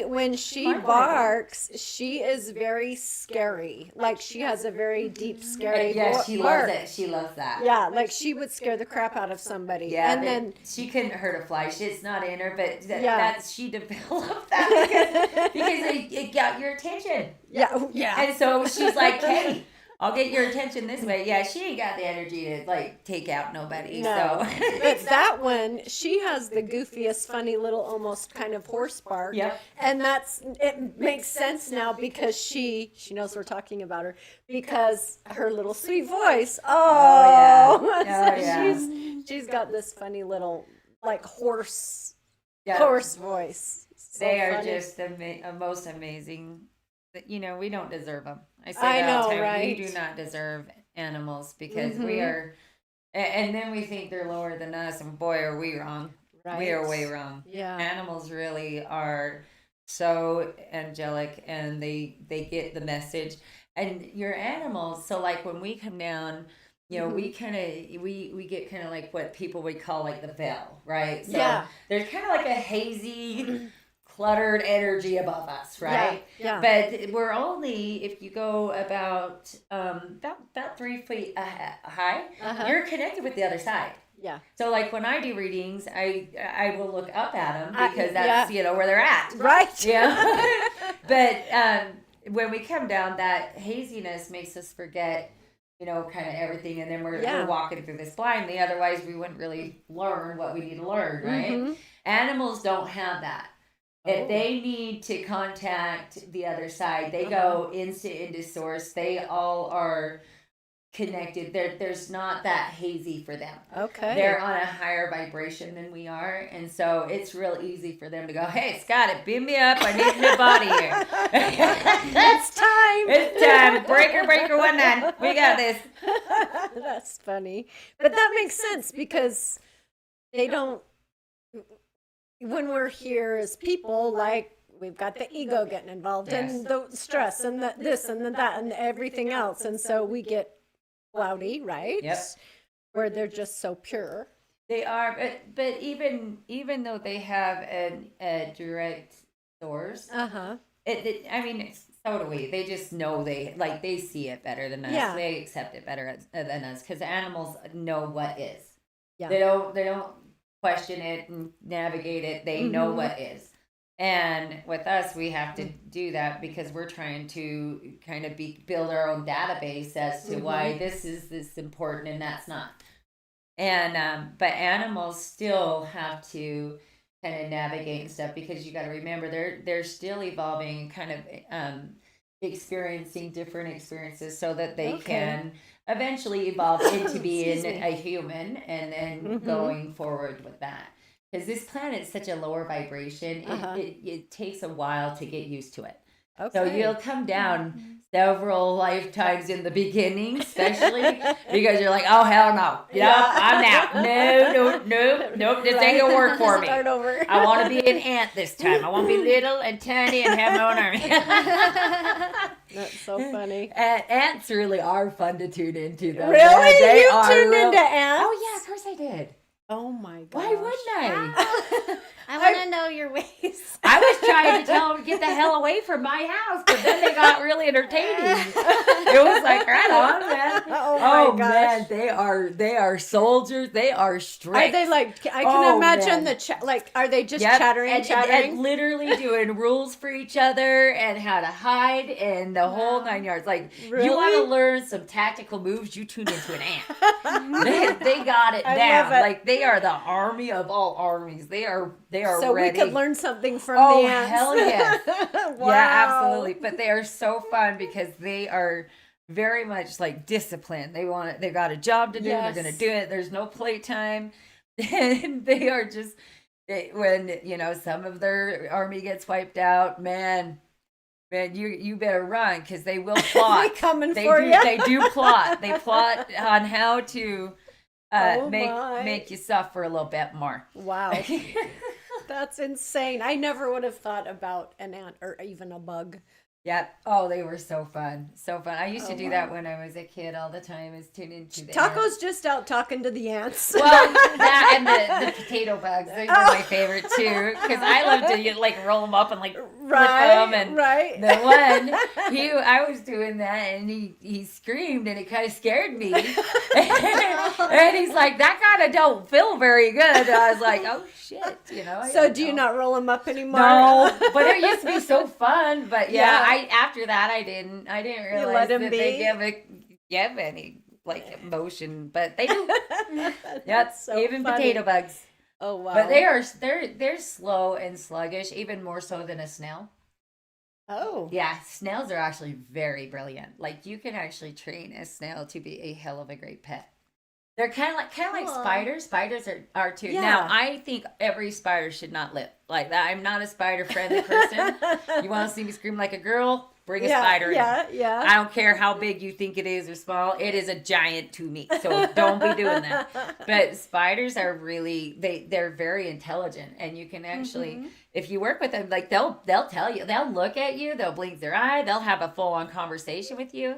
Speaker 1: when she
Speaker 2: My wife.
Speaker 1: barks, she is very scary. Like she has a very deep, scary
Speaker 2: Yeah, she
Speaker 1: bark.
Speaker 2: loves it. She loves that.
Speaker 1: Yeah, like she would scare the crap out of somebody.
Speaker 2: Yeah,
Speaker 1: and
Speaker 2: but
Speaker 1: then
Speaker 2: she couldn't hurt a fly. It's not in her, but
Speaker 1: Yeah.
Speaker 2: that's she developed that because it got your attention.
Speaker 1: yeah.
Speaker 2: And so she's like, hey, I'll get your attention this way. Yeah, she ain't got the energy to like take out nobody.
Speaker 1: No.
Speaker 2: So
Speaker 1: But that one, she has the goofiest, funny little, almost kind of horse bark.
Speaker 2: Yep.
Speaker 1: And it makes sense now because she knows we're talking about her because her little sweet voice. Oh,
Speaker 2: Oh, yeah. Oh, yeah.
Speaker 1: she's got this funny little like horse
Speaker 2: yeah,
Speaker 1: voice. So
Speaker 2: they are
Speaker 1: funny.
Speaker 2: just the most amazing. You know, we don't deserve them. I say
Speaker 1: I
Speaker 2: that all the
Speaker 1: know,
Speaker 2: time.
Speaker 1: right?
Speaker 2: We do not deserve animals because we
Speaker 1: Mhm.
Speaker 2: are, and then we think they're lower than us, and boy, are we wrong. We are
Speaker 1: Right.
Speaker 2: way wrong.
Speaker 1: Yeah.
Speaker 2: Animals really are so angelic, and they get the message. And your animals, so like when we come down, you know, we kind of we get kind of like what people would call like the veil, right? So
Speaker 1: Yeah.
Speaker 2: there's kind of like a hazy, cluttered energy above us, right?
Speaker 1: Yeah.
Speaker 2: But we're only, if you go about 3 feet high,
Speaker 1: Uh-huh.
Speaker 2: you're connected with the other side.
Speaker 1: Yeah.
Speaker 2: So like when I do readings, I will look up at them because
Speaker 1: yeah.
Speaker 2: that's you know where they're at.
Speaker 1: Right.
Speaker 2: Yeah. But when we come down, that haziness makes us forget, you know, kind of everything, and then we're walking through this blindly. Otherwise, we wouldn't really learn what we need to learn, right?
Speaker 1: Mhm.
Speaker 2: Animals don't have that.
Speaker 1: Oh.
Speaker 2: If they need to contact the other side, they go into source. They all are connected. There's not that hazy for them.
Speaker 1: Okay.
Speaker 2: They're on a higher vibration than we are, and so it's real easy for them to go, hey, Scott, beam me up. I need a new body here.
Speaker 1: It's time.
Speaker 2: It's time. Breaker 19. We got this.
Speaker 1: That's funny. But that makes sense because they don't, when we're here as people, like we've got the ego getting involved and the stress and the this and the that and everything else. And so we get cloudy, right?
Speaker 2: Yep.
Speaker 1: Where they're just so pure.
Speaker 2: They are, but even though they have a direct source,
Speaker 1: Uh-huh.
Speaker 2: I mean, so do we. They just know they see it better than us.
Speaker 1: Yeah.
Speaker 2: They accept it better than us because animals know what is.
Speaker 1: Yeah.
Speaker 2: They don't question it and navigate it. They know what is. And with us, we have to do that because we're trying to kind of build our own database as to why this is this important and that's not. And but animals still have to kind of navigate and stuff because you got to remember they're still evolving, kind of experiencing different experiences so that they can eventually evolve into being a human and then going forward with that. Because this planet's such a lower vibration, it takes a while to get used to it.
Speaker 1: Okay.
Speaker 2: So you'll come down several lifetimes in the beginning, especially because you're like, oh hell no, yep, I'm out. Nope, this ain't gonna work for me.
Speaker 1: Start over.
Speaker 2: I want to be an ant this time. I want to be little and tiny and have my own army.
Speaker 1: That's so funny.
Speaker 2: Ants really are fun to tune into, though.
Speaker 1: Really?
Speaker 2: They
Speaker 1: You
Speaker 2: are
Speaker 1: tuned
Speaker 2: real-
Speaker 1: into ants?
Speaker 2: Oh yeah, of course I did.
Speaker 1: Oh my god.
Speaker 2: Why wouldn't I?
Speaker 3: I want to know your ways.
Speaker 2: I was trying to tell them to get the hell away from my house, but then they got really entertaining. It was like, right on, man.
Speaker 1: Oh my
Speaker 2: man,
Speaker 1: gosh.
Speaker 2: they are soldiers. They are strict.
Speaker 1: Are they like? I can imagine
Speaker 2: man.
Speaker 1: like. Are they just
Speaker 2: Yep,
Speaker 1: chattering?
Speaker 2: and literally doing rules for each other and how to hide and the whole 9 yards. Like you want
Speaker 1: Really?
Speaker 2: to learn some tactical moves, you tune into an ant. they got it
Speaker 1: I
Speaker 2: down.
Speaker 1: love it.
Speaker 2: Like they are the army of all armies. They are
Speaker 1: So
Speaker 2: ready.
Speaker 1: we could learn something from
Speaker 2: Oh,
Speaker 1: the ants.
Speaker 2: hell yes.
Speaker 1: Wow.
Speaker 2: Yeah, absolutely. But they are so fun because they are very much like disciplined. They got a job to do.
Speaker 1: Yes.
Speaker 2: They're going to do it. There's no playtime. And they are just, when, some of their army gets wiped out, man, you better run, because they will plot.
Speaker 1: They coming
Speaker 2: They
Speaker 1: for
Speaker 2: do,
Speaker 1: you.
Speaker 2: They do plot. They plot on how to
Speaker 1: Oh my.
Speaker 2: make you suffer a little bit more.
Speaker 1: Wow. That's insane. I never would have thought about an ant or even a bug.
Speaker 2: Yep. Oh, they were so fun. So fun. I used to
Speaker 1: Oh,
Speaker 2: do
Speaker 1: wow.
Speaker 2: that when I was a kid all the time, is tune into the
Speaker 1: Taco's
Speaker 2: ants.
Speaker 1: just out talking to the ants.
Speaker 2: Well, that and the potato bugs. Those are my favorite too, because I love to like roll them up and like flip them. And
Speaker 1: right.
Speaker 2: the one, I was doing that, and he screamed, and it kind of scared me. And he's like, that kind of don't feel very good. And I was like, oh shit, I
Speaker 1: So
Speaker 2: don't
Speaker 1: do you
Speaker 2: know.
Speaker 1: not roll them up anymore?
Speaker 2: No, but it used to be so fun. But
Speaker 1: Yeah.
Speaker 2: after that I didn't realize
Speaker 1: let 'em
Speaker 2: that
Speaker 1: be?
Speaker 2: they give any like emotion, but they do. Yep,
Speaker 1: That's so
Speaker 2: even
Speaker 1: funny.
Speaker 2: potato bugs.
Speaker 1: Oh wow.
Speaker 2: But they're slow and sluggish, even more so than a snail.
Speaker 1: Oh.
Speaker 2: Yeah, snails are actually very brilliant. Like, you can actually train a snail to be a hell of a great pet. They're kind of like
Speaker 3: Cool.
Speaker 2: spiders. Spiders are too.
Speaker 1: Yeah.
Speaker 2: Now, I think every spider should not live like that. I'm not a spider friendly person. You want to see me scream like a girl? Bring a spider in.
Speaker 1: Yeah.
Speaker 2: I don't care how big you think it is or small. It is a giant to me. So don't be doing that. But spiders are really, they're very intelligent, and you can actually, if you work with them, like they'll tell you, they'll look at you, they'll blink their eye, they'll have a full on conversation with you.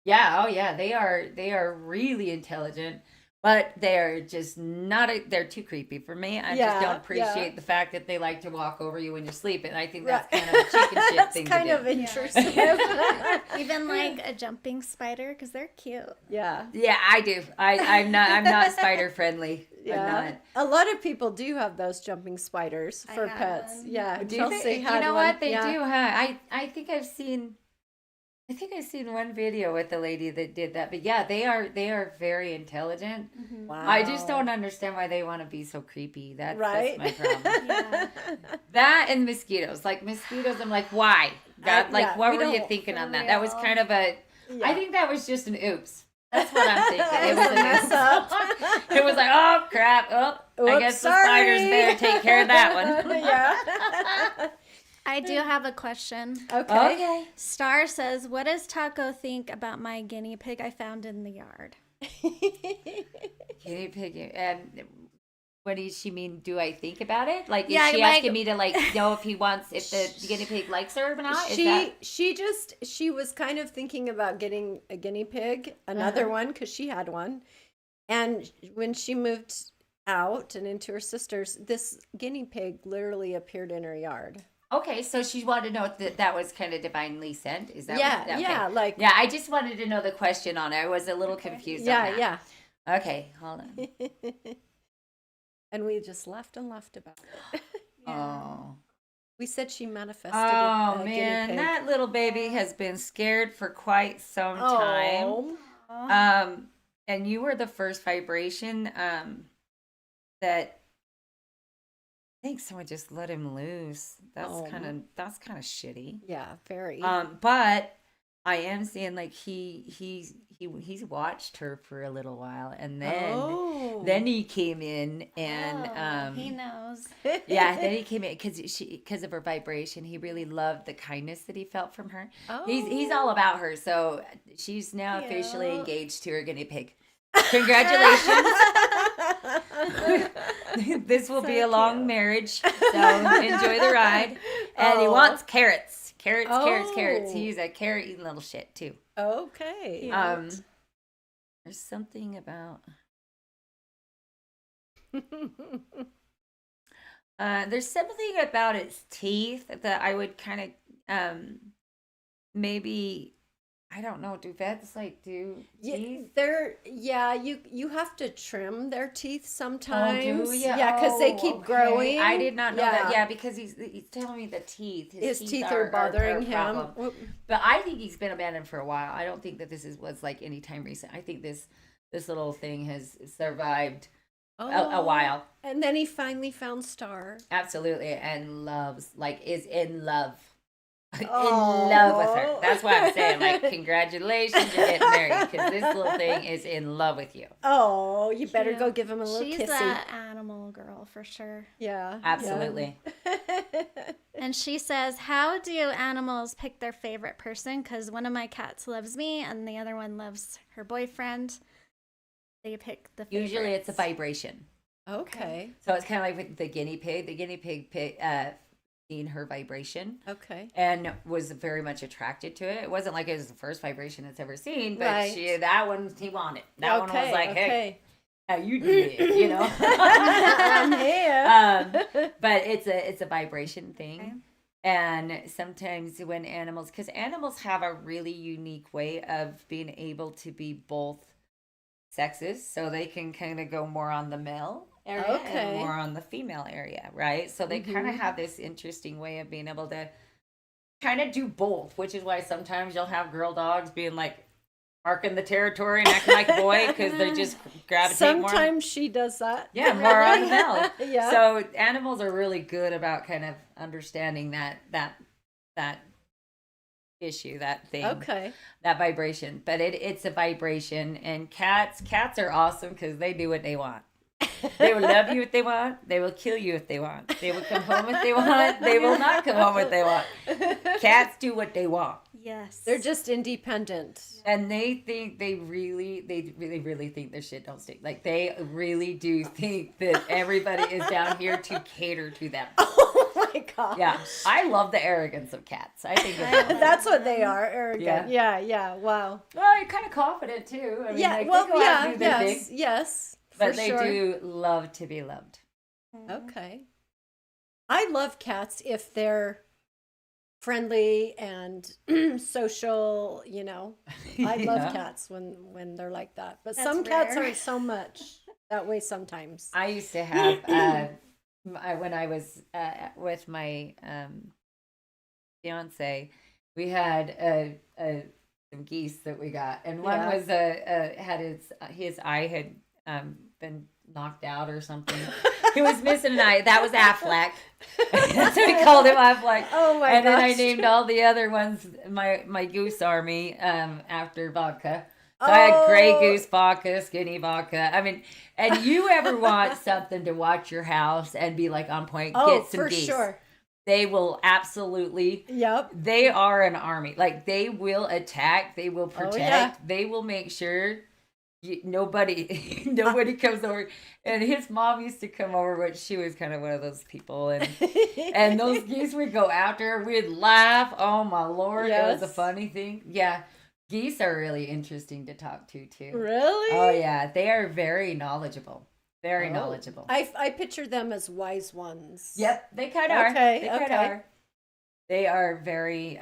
Speaker 2: Yeah, oh yeah, they are really intelligent. But they're just not, they're too creepy for me. I
Speaker 1: Yeah,
Speaker 2: just don't appreciate
Speaker 1: yeah.
Speaker 2: the fact that they like to walk over you when you're sleeping. I think that's
Speaker 1: Right.
Speaker 2: kind of a chicken shit
Speaker 1: That's
Speaker 2: thing
Speaker 1: kind
Speaker 2: to
Speaker 1: of
Speaker 2: do.
Speaker 1: interesting.
Speaker 3: Even like a jumping spider, because they're cute.
Speaker 1: Yeah.
Speaker 2: Yeah, I do. I'm not spider friendly.
Speaker 1: Yeah. A lot of people do have those jumping spiders
Speaker 3: I
Speaker 1: for
Speaker 3: have
Speaker 1: pets.
Speaker 3: one.
Speaker 1: Yeah.
Speaker 2: Do
Speaker 1: Chelsea
Speaker 2: they?
Speaker 1: had
Speaker 2: You know
Speaker 1: one.
Speaker 2: what they
Speaker 1: Yeah.
Speaker 2: do, huh? I think I've seen one video with the lady that did that. But yeah, they are very intelligent.
Speaker 1: Wow.
Speaker 2: I just don't understand why they want to be so creepy. That's
Speaker 1: Right.
Speaker 2: my problem.
Speaker 3: Yeah.
Speaker 2: That and mosquitoes. Like mosquitoes, I'm like, why? God, like,
Speaker 1: yeah,
Speaker 2: what
Speaker 1: we
Speaker 2: were you
Speaker 1: don't-
Speaker 2: thinking
Speaker 3: for
Speaker 2: on that? That was
Speaker 3: real.
Speaker 2: kind of a.
Speaker 1: Yeah.
Speaker 2: I think that was just an oops. That's what I'm thinking. It
Speaker 1: It
Speaker 2: was
Speaker 1: was a
Speaker 2: an
Speaker 1: mess
Speaker 2: oops.
Speaker 1: up.
Speaker 2: It was like, oh crap! Oh, I
Speaker 1: Oops,
Speaker 2: guess
Speaker 1: sorry.
Speaker 2: the spiders better take care of that one.
Speaker 1: Yeah.
Speaker 3: I do have a question.
Speaker 1: Okay.
Speaker 3: Star says, what does Taco think about my guinea pig I found in the yard?
Speaker 2: Guinea pig. And what does she mean? Do I think about it? Like,
Speaker 3: Yeah,
Speaker 2: is she
Speaker 3: like-
Speaker 2: asking me to know if the guinea pig likes her or not? Is that...
Speaker 1: She was kind of thinking about getting a guinea pig, another one, because she had one. And when she moved out and into her sister's, this guinea pig literally appeared in her yard.
Speaker 2: Okay, so she wanted to know if that was kind of divinely sent. Is that
Speaker 1: Yeah,
Speaker 2: okay.
Speaker 1: yeah, like
Speaker 2: Yeah, I just wanted to know the question on it. I was a little confused on that.
Speaker 1: yeah.
Speaker 2: Okay, hold on.
Speaker 1: And we just laughed and laughed about it.
Speaker 2: Oh.
Speaker 1: We said she manifested
Speaker 2: Oh,
Speaker 1: a guinea
Speaker 2: man.
Speaker 1: pig.
Speaker 2: That little baby has been scared for quite some time.
Speaker 1: Oh.
Speaker 2: And you were the first vibration that I think someone just let him loose. That's
Speaker 1: Oh.
Speaker 2: kind of shitty.
Speaker 1: Yeah, very.
Speaker 2: But I am seeing like he's watched her for a little while, and then he came in and
Speaker 3: Oh, he knows.
Speaker 2: yeah, then he came in because of her vibration. He really loved the kindness that he felt from her. He's all about her, so she's now officially
Speaker 3: Cute.
Speaker 2: engaged to her guinea pig. Congratulations. This will be a long
Speaker 3: cute.
Speaker 2: marriage, so enjoy the ride. And he
Speaker 1: Oh.
Speaker 2: wants carrots. Carrots.
Speaker 1: Oh.
Speaker 2: He's a carrot eating little shit too.
Speaker 1: Okay.
Speaker 3: Cute.
Speaker 2: There's something about there's something about its teeth that I would kind of maybe, I don't know, do vets like do teeth?
Speaker 1: You have to trim their teeth sometimes.
Speaker 2: Oh, do ya?
Speaker 1: Yeah, because they
Speaker 2: Oh,
Speaker 1: keep
Speaker 2: okay.
Speaker 1: growing.
Speaker 2: I did not know that. Yeah, because he's telling me the teeth.
Speaker 1: His teeth are bothering
Speaker 2: a
Speaker 1: him.
Speaker 2: problem.
Speaker 1: Whoop.
Speaker 2: But I think he's been abandoned for a while. I don't think that was like any time recent. I think this little thing has survived a while.
Speaker 1: And then he finally found Star.
Speaker 2: Absolutely, and is in love. in love with her.
Speaker 1: Oh.
Speaker 2: That's why I'm saying, like, congratulations, you're getting married, because this little thing is in love with you.
Speaker 1: Oh, you better
Speaker 3: Cute.
Speaker 1: go give him a little
Speaker 3: She's
Speaker 1: kissy.
Speaker 3: that animal girl for sure.
Speaker 1: Yeah.
Speaker 2: Absolutely.
Speaker 1: Yeah.
Speaker 3: And she says, how do animals pick their favorite person? Because one of my cats loves me and the other one loves her boyfriend. They pick the favorites.
Speaker 2: Usually it's a vibration.
Speaker 1: Okay.
Speaker 2: So it's kind of like with the guinea pig. The guinea pig seen her vibration
Speaker 1: Okay.
Speaker 2: and was very much attracted to it. It wasn't like it was the first vibration it's ever seen, but
Speaker 1: Right.
Speaker 2: that one he wanted. That one was like, hey,
Speaker 1: okay.
Speaker 2: how you did it, you know?
Speaker 1: I'm here.
Speaker 2: But it's a vibration thing.
Speaker 3: Okay.
Speaker 2: And sometimes when because animals have a really unique way of being able to be both sexes, so they can kind of go more on the male area
Speaker 1: Okay.
Speaker 2: and more on the female area, right? So they kind of
Speaker 1: Mhm.
Speaker 2: have this interesting way of being able to kind of do both, which is why sometimes you'll have girl dogs being like marking the territory and acting like a boy because they just gravitate more.
Speaker 1: Sometimes she does that.
Speaker 2: Yeah, more on the male.
Speaker 1: Yeah.
Speaker 2: So animals are really good about kind of understanding that issue, that thing,
Speaker 1: Okay.
Speaker 2: that vibration. But it's a vibration, and cats are awesome because they do what they want. They will love you if they want. They will kill you if they want. They will come home if they want. They will not come home if they want. Cats do what they want.
Speaker 3: Yes.
Speaker 1: They're just independent.
Speaker 2: And they think they really think their shit don't stink. Like they really do think that everybody is down here to cater to them.
Speaker 1: Oh my god.
Speaker 2: Yeah, I love the arrogance of cats. I think
Speaker 1: That's what they are, arrogant.
Speaker 2: Yeah.
Speaker 1: Yeah. Wow.
Speaker 2: well, you're kind of confident too. I mean,
Speaker 1: Yeah.
Speaker 2: like,
Speaker 1: Well.
Speaker 2: they go out and
Speaker 1: Yeah.
Speaker 2: do their
Speaker 1: Yes.
Speaker 2: thing,
Speaker 1: Yes.
Speaker 2: but
Speaker 1: For
Speaker 2: they
Speaker 1: sure.
Speaker 2: do love to be loved.
Speaker 1: Okay. I love cats if they're friendly and social, I
Speaker 2: Yeah.
Speaker 1: love cats when they're like that. But
Speaker 3: That's
Speaker 1: some cats
Speaker 3: rare.
Speaker 1: aren't so much that way sometimes.
Speaker 2: I used to have when I was with my fiance, we had some geese that we got, and one
Speaker 1: Yeah.
Speaker 2: was had his eye had been knocked out or something. He was missing an eye. That was Affleck. That's what we called him, Affleck.
Speaker 1: Oh my
Speaker 2: And then I
Speaker 1: gosh.
Speaker 2: named all the other ones my goose army after vodka. So I had gray
Speaker 1: Oh.
Speaker 2: goose vodka, skinny vodka. I mean, and you ever want something to watch your house and be like on point?
Speaker 1: Oh,
Speaker 2: Get some
Speaker 1: for
Speaker 2: geese.
Speaker 1: sure.
Speaker 2: They will absolutely.
Speaker 1: Yep.
Speaker 2: They are an army. Like they will attack. They will protect.
Speaker 1: Oh, yeah.
Speaker 2: They will make sure nobody comes over. And his mom used to come over, but she was kind of one of those people. And those geese would go after her. We'd laugh. Oh my lord, it was a
Speaker 1: Yes.
Speaker 2: funny thing. Yeah, geese are really interesting to talk to too.
Speaker 1: Really?
Speaker 2: Oh yeah, they are very knowledgeable. Very
Speaker 1: Oh.
Speaker 2: knowledgeable.
Speaker 1: I picture them as wise ones.
Speaker 2: Yep, they kind of
Speaker 1: Okay,
Speaker 2: are. They kind of
Speaker 1: okay.
Speaker 2: are. They are very.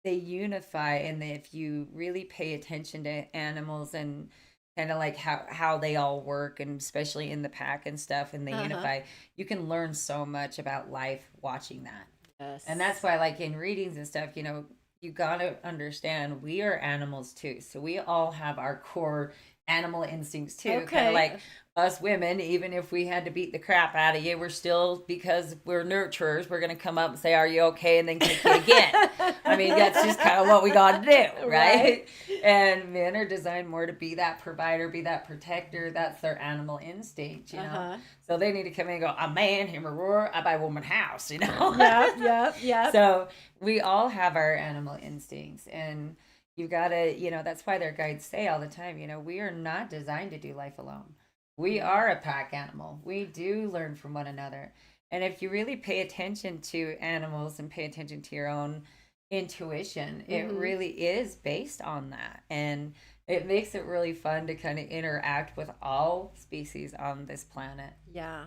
Speaker 2: They unify, and if you really pay attention to animals and kind of like how they all work, and especially in the pack and stuff, and they
Speaker 1: Uh-huh.
Speaker 2: unify, you can learn so much about life watching that.
Speaker 1: Yes.
Speaker 2: And that's why, like in readings and stuff, you gotta understand we are animals too. So we all have our core animal instincts too. Kind
Speaker 1: Okay.
Speaker 2: of like us women, even if we had to beat the crap out of you, we're still, because we're nurturers, we're gonna come up and say, "Are you okay?" and then kick you again. I mean, that's just kind of what we gotta do, right?
Speaker 1: Right.
Speaker 2: And men are designed more to be that provider, be that protector. That's their animal instinct,
Speaker 1: Uh-huh.
Speaker 2: So they need to come in and go, "A man, him a roar, I buy a woman house,"
Speaker 1: Yep.
Speaker 2: So we all have our animal instincts, and you gotta, that's why their guides say all the time, we are not designed to do life alone. We are a pack animal. We do learn from one another. And if you really pay attention to animals and pay attention to your own intuition, it
Speaker 1: Mhm.
Speaker 2: really is based on that. And it makes it really fun to kind of interact with all species on this planet.
Speaker 1: Yeah.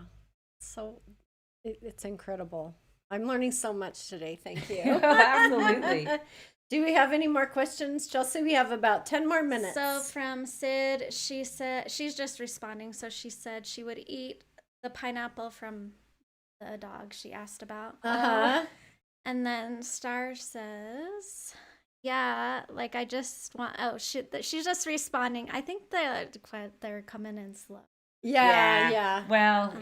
Speaker 1: So it's incredible. I'm learning so much today. Thank you.
Speaker 2: Absolutely.
Speaker 1: Do we have any more questions, Chelsea? We have about 10 more minutes.
Speaker 3: So from Sid, she said she's just responding. So she said she would eat the pineapple from the dog she asked about.
Speaker 1: Uh-huh.
Speaker 3: And then Star says, "Yeah, like I just want." Oh, she's just responding. I think they're coming in slow.
Speaker 1: Yeah.
Speaker 2: Well,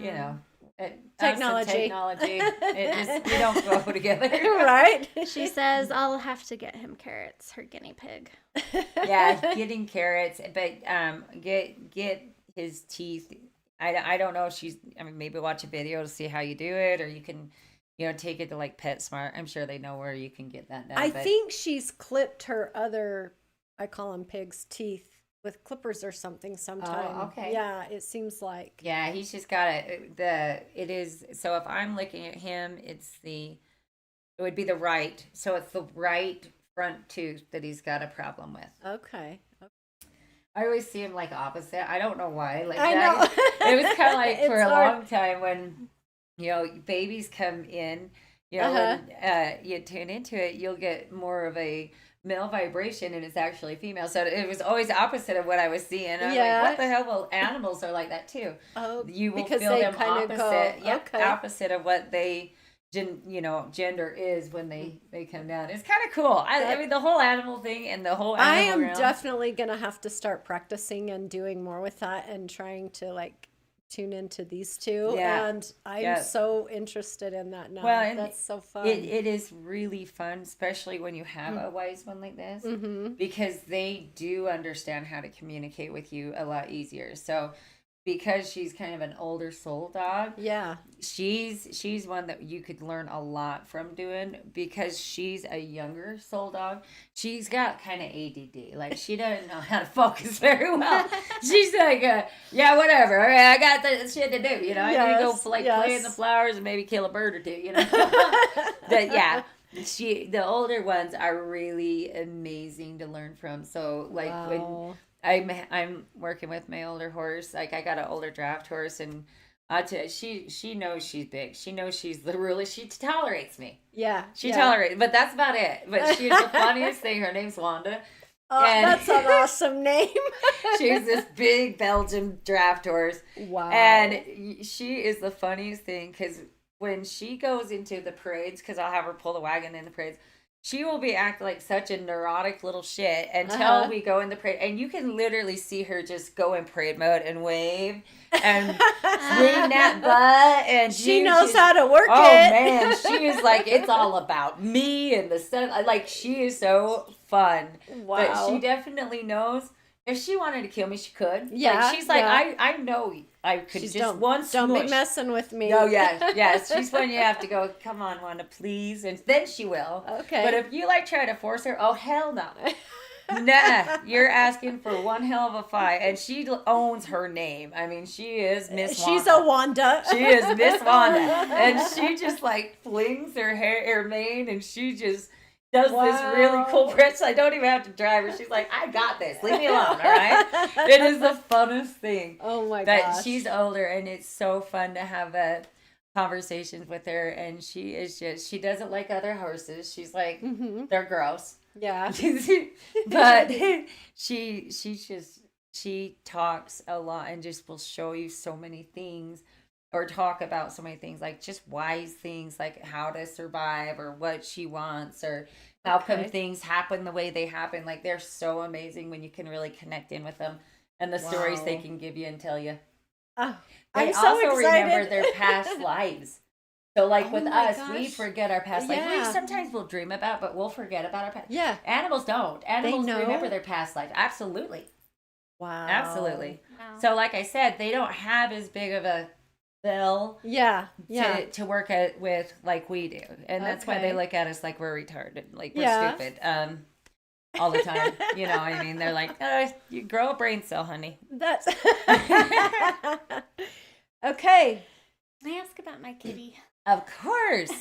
Speaker 1: Technology.
Speaker 2: Technology. It just, we don't go together.
Speaker 1: Right?
Speaker 3: She says I'll have to get him carrots, her guinea pig.
Speaker 2: Yeah, getting carrots, but get his teeth. I don't know if she's. I mean, maybe watch a video to see how you do it, or you can, take it to like PetSmart. I'm sure they know where you can get that done.
Speaker 1: I think she's clipped her other, I call them pigs, teeth with clippers or something sometime.
Speaker 2: Oh, okay.
Speaker 1: Yeah, it seems like.
Speaker 2: Yeah, he's just got it is, so if I'm looking at him, it would be the right. So it's the right front tooth that he's got a problem with.
Speaker 1: Okay.
Speaker 2: I always see him like opposite. I don't know why. Like
Speaker 1: I
Speaker 2: that.
Speaker 1: know.
Speaker 2: It was kind of like for
Speaker 1: It's
Speaker 2: a
Speaker 1: hard.
Speaker 2: long time when, babies come in,
Speaker 1: Uh-huh.
Speaker 2: when you tune into it, you'll get more of a male vibration and it's actually female. So it was always opposite of what I was seeing. I was
Speaker 1: Yeah.
Speaker 2: like, what the hell? Well, animals are like that too.
Speaker 1: Oh,
Speaker 2: You will
Speaker 1: because
Speaker 2: feel
Speaker 1: they
Speaker 2: them
Speaker 1: kinda
Speaker 2: opposite.
Speaker 1: go,
Speaker 2: Yeah,
Speaker 1: okay.
Speaker 2: opposite of what they gender is when they come down. It's kind of cool. I mean, the whole animal thing and the whole
Speaker 1: I
Speaker 2: animal
Speaker 1: am
Speaker 2: realm.
Speaker 1: definitely going to have to start practicing and doing more with that and trying to like tune into these two.
Speaker 2: Yeah.
Speaker 1: And I'm
Speaker 2: Yeah.
Speaker 1: so interested in that now.
Speaker 2: Well, and
Speaker 1: that's so fun.
Speaker 2: It is really fun, especially when you have a wise one like this, because they do understand how to communicate with you a lot easier. So, because she's kind of an older soul dog,
Speaker 1: Yeah.
Speaker 2: she's one that you could learn a lot from doing, because she's a younger soul dog. She's got kind of ADD, like she doesn't know how to focus very well. She's like, yeah, whatever. I got the shit to do, I need to go
Speaker 1: Yes,
Speaker 2: play in the
Speaker 1: yes.
Speaker 2: flowers and maybe kill a bird or two, But yeah, the older ones are really amazing to learn from. So like when
Speaker 1: Wow.
Speaker 2: I'm working with my older horse. Like I got an older draft horse, and I tell you, she knows she's big. She knows she's literally, she tolerates me.
Speaker 1: Yeah.
Speaker 2: She
Speaker 1: yeah.
Speaker 2: tolerates, but that's about it. But she's the funniest thing. Her name's Wanda.
Speaker 1: Oh,
Speaker 2: And-
Speaker 1: that's an awesome name.
Speaker 2: She's this big Belgian draft horse,
Speaker 1: Wow.
Speaker 2: and she is the funniest thing, because when she goes into the parades, because I'll have her pull the wagon in the parades, she will be acting like such a neurotic little shit until
Speaker 1: Uh-huh.
Speaker 2: we go in the parade. And you can literally see her just go in parade mode and wave and swing that butt. And
Speaker 1: she knows
Speaker 2: she's-
Speaker 1: how to work
Speaker 2: Oh,
Speaker 1: it.
Speaker 2: man. She is like, it's all about me and the sun. Like, she is so fun.
Speaker 1: Wow.
Speaker 2: But she definitely knows. If she wanted to kill me, she could.
Speaker 1: Yeah,
Speaker 2: Like, she's like,
Speaker 1: yeah.
Speaker 2: I know I could
Speaker 1: She's
Speaker 2: just one
Speaker 1: don't be
Speaker 2: smush.
Speaker 1: messing with me.
Speaker 2: Oh yeah. She's when you have to go, come on, Wanda, please, and then she will.
Speaker 1: Okay.
Speaker 2: But if you like try to force her, oh hell no. Nah, you're asking for one hell of a fight, and she owns her name. I mean, she is Miss Wanda.
Speaker 1: She's a Wanda.
Speaker 2: She is Miss Wanda, and she just like flings her mane, and she just does this really cool
Speaker 1: Wow.
Speaker 2: press. I don't even have to drive her. She's like, I got this. Leave me alone, all right? It is the funnest thing.
Speaker 1: Oh my
Speaker 2: But
Speaker 1: gosh.
Speaker 2: she's older, and it's so fun to have conversations with her. And she is just, she doesn't like other horses. She's like,
Speaker 1: Mhm.
Speaker 2: they're gross.
Speaker 1: Yeah.
Speaker 2: But she talks a lot and just will show you so many things, or talk about so many things, like just wise things, like how to survive, or what she wants, or how come
Speaker 1: Okay.
Speaker 2: things happen the way they happen. Like, they're so amazing when you can really connect in with them, and the stories they
Speaker 1: Wow.
Speaker 2: can give you and tell you.
Speaker 1: Oh,
Speaker 2: They
Speaker 1: I'm so
Speaker 2: also remember
Speaker 1: excited.
Speaker 2: their past lives. So like
Speaker 1: Oh
Speaker 2: with
Speaker 1: my
Speaker 2: us, we
Speaker 1: gosh.
Speaker 2: forget our past lives. We
Speaker 1: Yeah.
Speaker 2: sometimes will dream about, but we'll forget about our past.
Speaker 1: Yeah.
Speaker 2: Animals don't. Animals
Speaker 1: know?
Speaker 2: remember their past lives. Absolutely.
Speaker 1: Wow.
Speaker 2: Absolutely.
Speaker 3: Wow.
Speaker 2: So like I said, they don't have as big of a bell
Speaker 1: Yeah. Yeah.
Speaker 2: to work with like we do. And that's why they
Speaker 1: Okay.
Speaker 2: look at us like we're retarded, like we're
Speaker 1: Yeah.
Speaker 2: stupid. All the time. You know what I mean? They're like, you grow a brain cell, honey.
Speaker 1: That's okay.
Speaker 3: Can I ask about my kitty?
Speaker 2: Of course.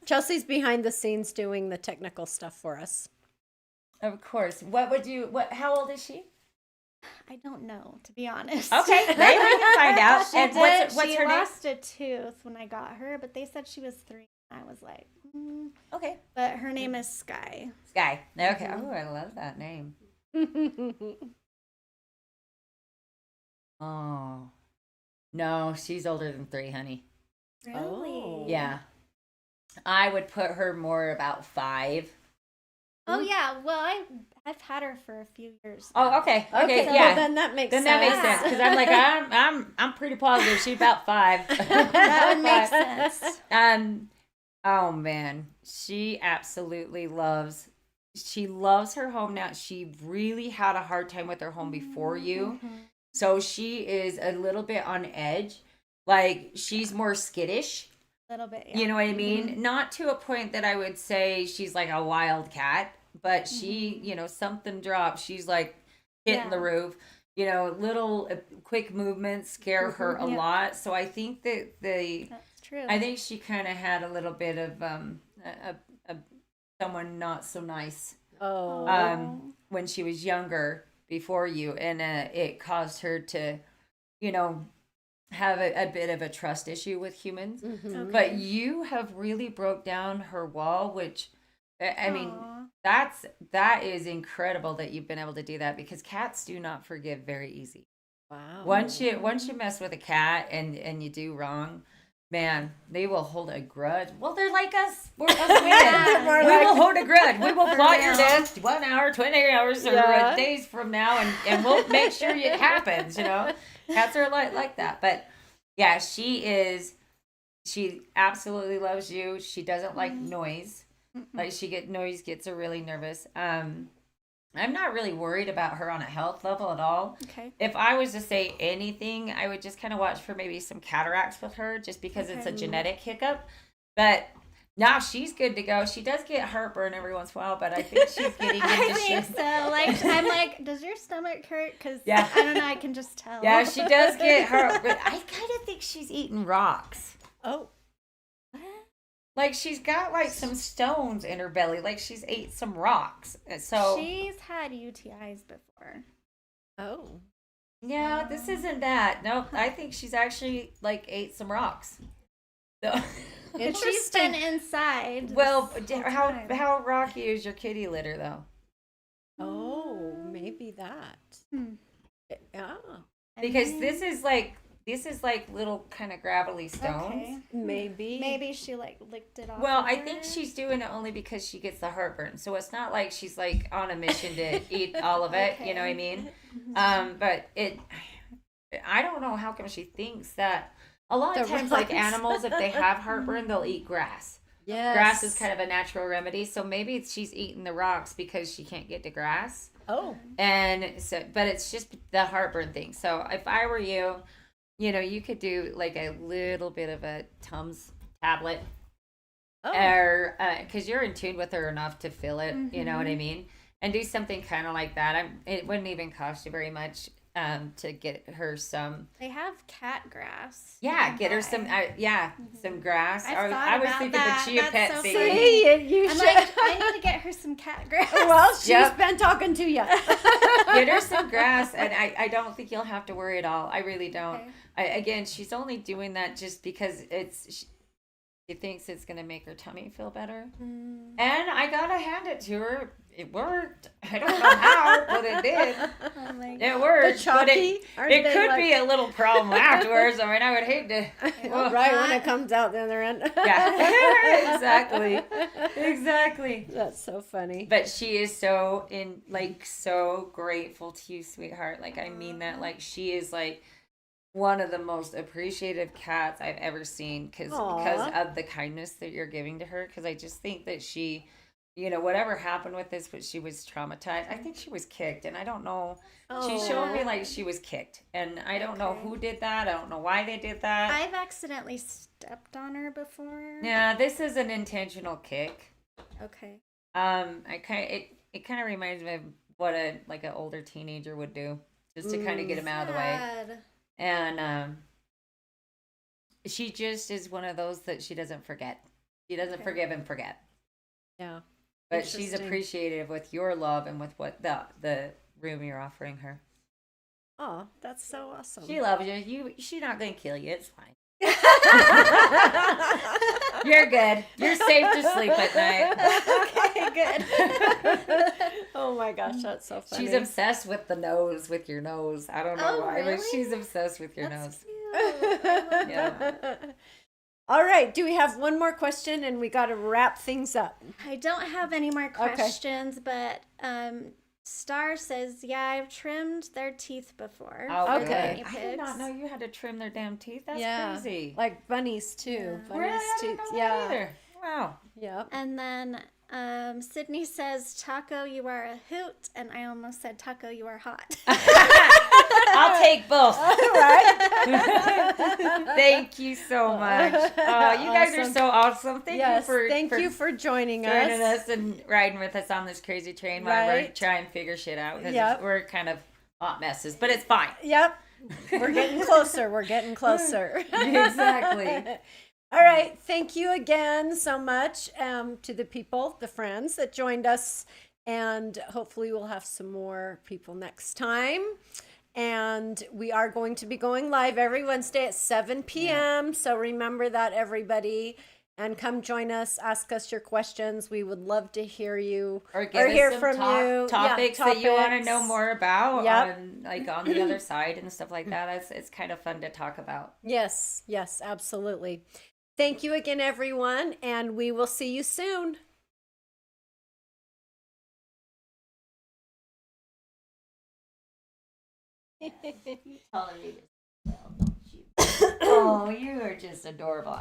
Speaker 1: Chelsea's behind the scenes doing the technical stuff for us.
Speaker 2: Of course. How old is she?
Speaker 3: I don't know, to be honest.
Speaker 2: Okay, maybe we can find out.
Speaker 3: She
Speaker 2: And
Speaker 3: did.
Speaker 2: what's
Speaker 3: She
Speaker 2: her name?
Speaker 3: lost a tooth when I got her, but they said she was 3. I was like,
Speaker 2: Okay.
Speaker 3: But her name is Sky.
Speaker 2: Sky. Okay. Oh, I love that name. Oh. No, she's older than 3, honey.
Speaker 3: Really?
Speaker 1: Oh.
Speaker 2: Yeah. I would put her more about 5.
Speaker 3: Oh yeah. Well, I I've had her for a few years.
Speaker 2: Oh, okay.
Speaker 1: Okay,
Speaker 2: Yeah.
Speaker 1: well, then that makes
Speaker 2: Then
Speaker 1: sense.
Speaker 2: that makes sense because I'm like I'm pretty positive she's about 5.
Speaker 3: That would make sense.
Speaker 2: Oh man, she absolutely loves. She loves her home now. She really had a hard time with her home before you, so she is a little bit on edge. Like she's more skittish.
Speaker 3: A little bit. Yeah.
Speaker 2: You know what I mean? Not to a point that I would say she's like a wild cat, but she, something drops. She's like hitting the
Speaker 3: Yeah.
Speaker 2: roof. Little quick movements scare her a
Speaker 3: Yeah.
Speaker 2: lot. So I think that
Speaker 3: That's true.
Speaker 2: I think she kind of had a little bit of someone not so nice
Speaker 1: Oh.
Speaker 2: when she was younger before you, and it caused her to, have a bit of a trust issue with humans.
Speaker 1: Mhm.
Speaker 2: But you have really broke down her wall, which I mean,
Speaker 3: Aw.
Speaker 2: that is incredible that you've been able to do that because cats do not forgive very easy.
Speaker 1: Wow.
Speaker 2: Once you mess with a cat and you do wrong, man, they will hold a grudge. Well, they're like us. We're us women.
Speaker 1: More
Speaker 2: We
Speaker 1: like-
Speaker 2: will hold a grudge. We will plot your
Speaker 3: real.
Speaker 2: death 1 hour, 20 hours, or
Speaker 1: Yeah.
Speaker 2: days from now, and we'll make sure it happens. Cats are like that. But yeah, she absolutely loves you. She doesn't like noise. Like noise gets her really nervous. I'm not really worried about her on a health level at all.
Speaker 3: Okay.
Speaker 2: If I was to say anything, I would just kind of watch for maybe some cataracts with her just because it's a
Speaker 3: Okay.
Speaker 2: genetic hiccup. But now she's good to go. She does get heartburn every once in a while, but I think she's getting
Speaker 3: I
Speaker 2: into
Speaker 3: think
Speaker 2: shit.
Speaker 3: so. Like I'm like, does your stomach hurt? Because
Speaker 2: Yeah.
Speaker 3: I don't know. I can just tell.
Speaker 2: Yeah, she does get hurt, but I kind of think she's eating rocks.
Speaker 1: Oh.
Speaker 2: Like she's got like some stones in her belly, like she's ate some rocks. So
Speaker 3: She's had UTIs before.
Speaker 1: Oh.
Speaker 2: yeah, this isn't that. Nope, I think she's actually like ate some rocks. So,
Speaker 3: And she's been inside.
Speaker 2: well,
Speaker 3: this whole
Speaker 2: how
Speaker 3: time.
Speaker 2: how rocky is your kitty litter though?
Speaker 1: Oh, maybe that.
Speaker 3: Hmm.
Speaker 1: Yeah.
Speaker 3: I
Speaker 2: Because
Speaker 3: mean,
Speaker 2: this is like little kind of gravelly stones.
Speaker 3: okay.
Speaker 1: Maybe.
Speaker 3: Maybe she like licked it off.
Speaker 2: Well,
Speaker 3: of
Speaker 2: I
Speaker 3: her.
Speaker 2: think she's doing it only because she gets the heartburn. So it's not like she's like on a mission to eat all of it. You know what I mean? But I don't know how come she thinks that. A lot of
Speaker 1: The
Speaker 2: times, like
Speaker 1: rocks.
Speaker 2: animals, if they have heartburn, they'll eat grass.
Speaker 1: Yes.
Speaker 2: Grass is kind of a natural remedy. So maybe she's eating the rocks because she can't get to grass.
Speaker 1: Oh.
Speaker 2: And so, but it's just the heartburn thing. So if I were you, you could do like a little bit of a Tums tablet,
Speaker 1: Oh.
Speaker 2: or because you're in tune with her enough to feel it. You know what I
Speaker 3: Mhm.
Speaker 2: mean? And do something kind of like that. It wouldn't even cost you very much to get her some.
Speaker 3: They have cat grass.
Speaker 2: Yeah,
Speaker 3: you
Speaker 2: get
Speaker 3: can
Speaker 2: her some.
Speaker 3: buy.
Speaker 2: Some grass.
Speaker 3: I've
Speaker 2: I
Speaker 3: thought
Speaker 2: was
Speaker 3: about
Speaker 2: thinking
Speaker 3: that.
Speaker 2: the chia
Speaker 3: That's
Speaker 2: pet
Speaker 3: so
Speaker 2: thing.
Speaker 3: funny.
Speaker 1: See, you
Speaker 3: I'm
Speaker 1: should.
Speaker 3: like, I need to get her some cat grass.
Speaker 1: Well, she's
Speaker 2: Yep.
Speaker 1: been talking to you.
Speaker 2: Get her some grass, and I don't think you'll have to worry at all. I really don't.
Speaker 3: Okay.
Speaker 2: Again, she's only doing that just because she thinks it's going to make her tummy feel better.
Speaker 3: Mm.
Speaker 2: And I got to hand it to her. It worked. I don't know how, but it did.
Speaker 3: Oh my God.
Speaker 2: It worked.
Speaker 1: The
Speaker 2: But
Speaker 1: chalky? Aren't
Speaker 2: it
Speaker 1: they
Speaker 2: could
Speaker 1: like-
Speaker 2: be a little problem afterwards. I mean, I would hate to. Well,
Speaker 1: right when it comes out the other end.
Speaker 2: Yeah, exactly. Exactly.
Speaker 1: That's so funny.
Speaker 2: But she is so so grateful to you, sweetheart. Like I mean that. Like she is like one of the most appreciative cats I've ever seen because
Speaker 1: Aw.
Speaker 2: of the kindness that you're giving to her. Because I just think that she, whatever happened with this, but she was traumatized. I think she was kicked, and I don't know. She showed me like she was kicked, and I don't know
Speaker 3: Okay.
Speaker 2: who did that. I don't know why they did that.
Speaker 3: I've accidentally stepped on her before.
Speaker 2: Yeah, this is an intentional kick.
Speaker 3: Okay.
Speaker 2: It kind of reminds me of what an older teenager would do, just to kind of get him out of the way.
Speaker 3: Sad.
Speaker 2: And she just is one of those that she doesn't forget. She doesn't
Speaker 3: Okay.
Speaker 2: forgive and forget.
Speaker 1: Yeah.
Speaker 2: But she's
Speaker 1: Interesting.
Speaker 2: appreciative with your love and with what the room you're offering her.
Speaker 1: Oh, that's so awesome.
Speaker 2: She loves you. She's not gonna kill you. It's fine. You're good. You're safe to sleep at night.
Speaker 3: Okay, good.
Speaker 1: Oh my gosh, that's so funny.
Speaker 2: She's obsessed with the nose, with your nose. I don't know
Speaker 3: Oh,
Speaker 2: why, but
Speaker 3: really?
Speaker 2: she's obsessed with your
Speaker 3: That's
Speaker 2: nose.
Speaker 3: cute.
Speaker 2: Yeah.
Speaker 1: All right. Do we have one more question and we got to wrap things up?
Speaker 3: I don't have any more
Speaker 1: Okay.
Speaker 3: questions, but Star says, yeah, I've trimmed their teeth before.
Speaker 2: Oh,
Speaker 1: Okay.
Speaker 2: good.
Speaker 3: Guinea
Speaker 2: I did not
Speaker 3: pigs.
Speaker 2: know you had to trim their damn teeth. That's
Speaker 1: Yeah.
Speaker 2: crazy.
Speaker 1: Like bunnies too.
Speaker 3: Yeah.
Speaker 2: Really?
Speaker 1: Bunnies
Speaker 2: I
Speaker 1: too.
Speaker 2: didn't know that
Speaker 1: Yeah.
Speaker 2: either. Wow.
Speaker 1: Yep.
Speaker 3: And then Sydney says, Taco, you are a hoot. And I almost said, Taco, you are hot.
Speaker 2: I'll take both.
Speaker 1: Right.
Speaker 2: Thank you so much. You guys are
Speaker 1: Awesome.
Speaker 2: so awesome. Thank
Speaker 1: Yes.
Speaker 2: you
Speaker 1: you for joining
Speaker 2: joining
Speaker 1: us.
Speaker 2: us and riding with us on this crazy train while we're
Speaker 1: Right.
Speaker 2: trying to figure shit out. 'Cause
Speaker 1: Yep.
Speaker 2: we're kind of hot messes, but it's fine.
Speaker 1: Yep. We're getting closer. We're getting closer.
Speaker 2: Exactly.
Speaker 1: All right. Thank you again so much to the people, the friends that joined us. And hopefully we'll have some more people next time. And we are going to be going live every Wednesday at 7 p.m. So remember that, everybody. And come join us. Ask us your questions. We would love to hear you
Speaker 2: Or give us
Speaker 1: hear
Speaker 2: some
Speaker 1: from you.
Speaker 2: topics that you want to know
Speaker 1: topics.
Speaker 2: more about
Speaker 1: Yep.
Speaker 2: on the other side and stuff like that. It's kind of fun to talk about.
Speaker 1: Yes, yes, absolutely. Thank you again, everyone, and we will see you soon.
Speaker 2: Oh, you are just adorable.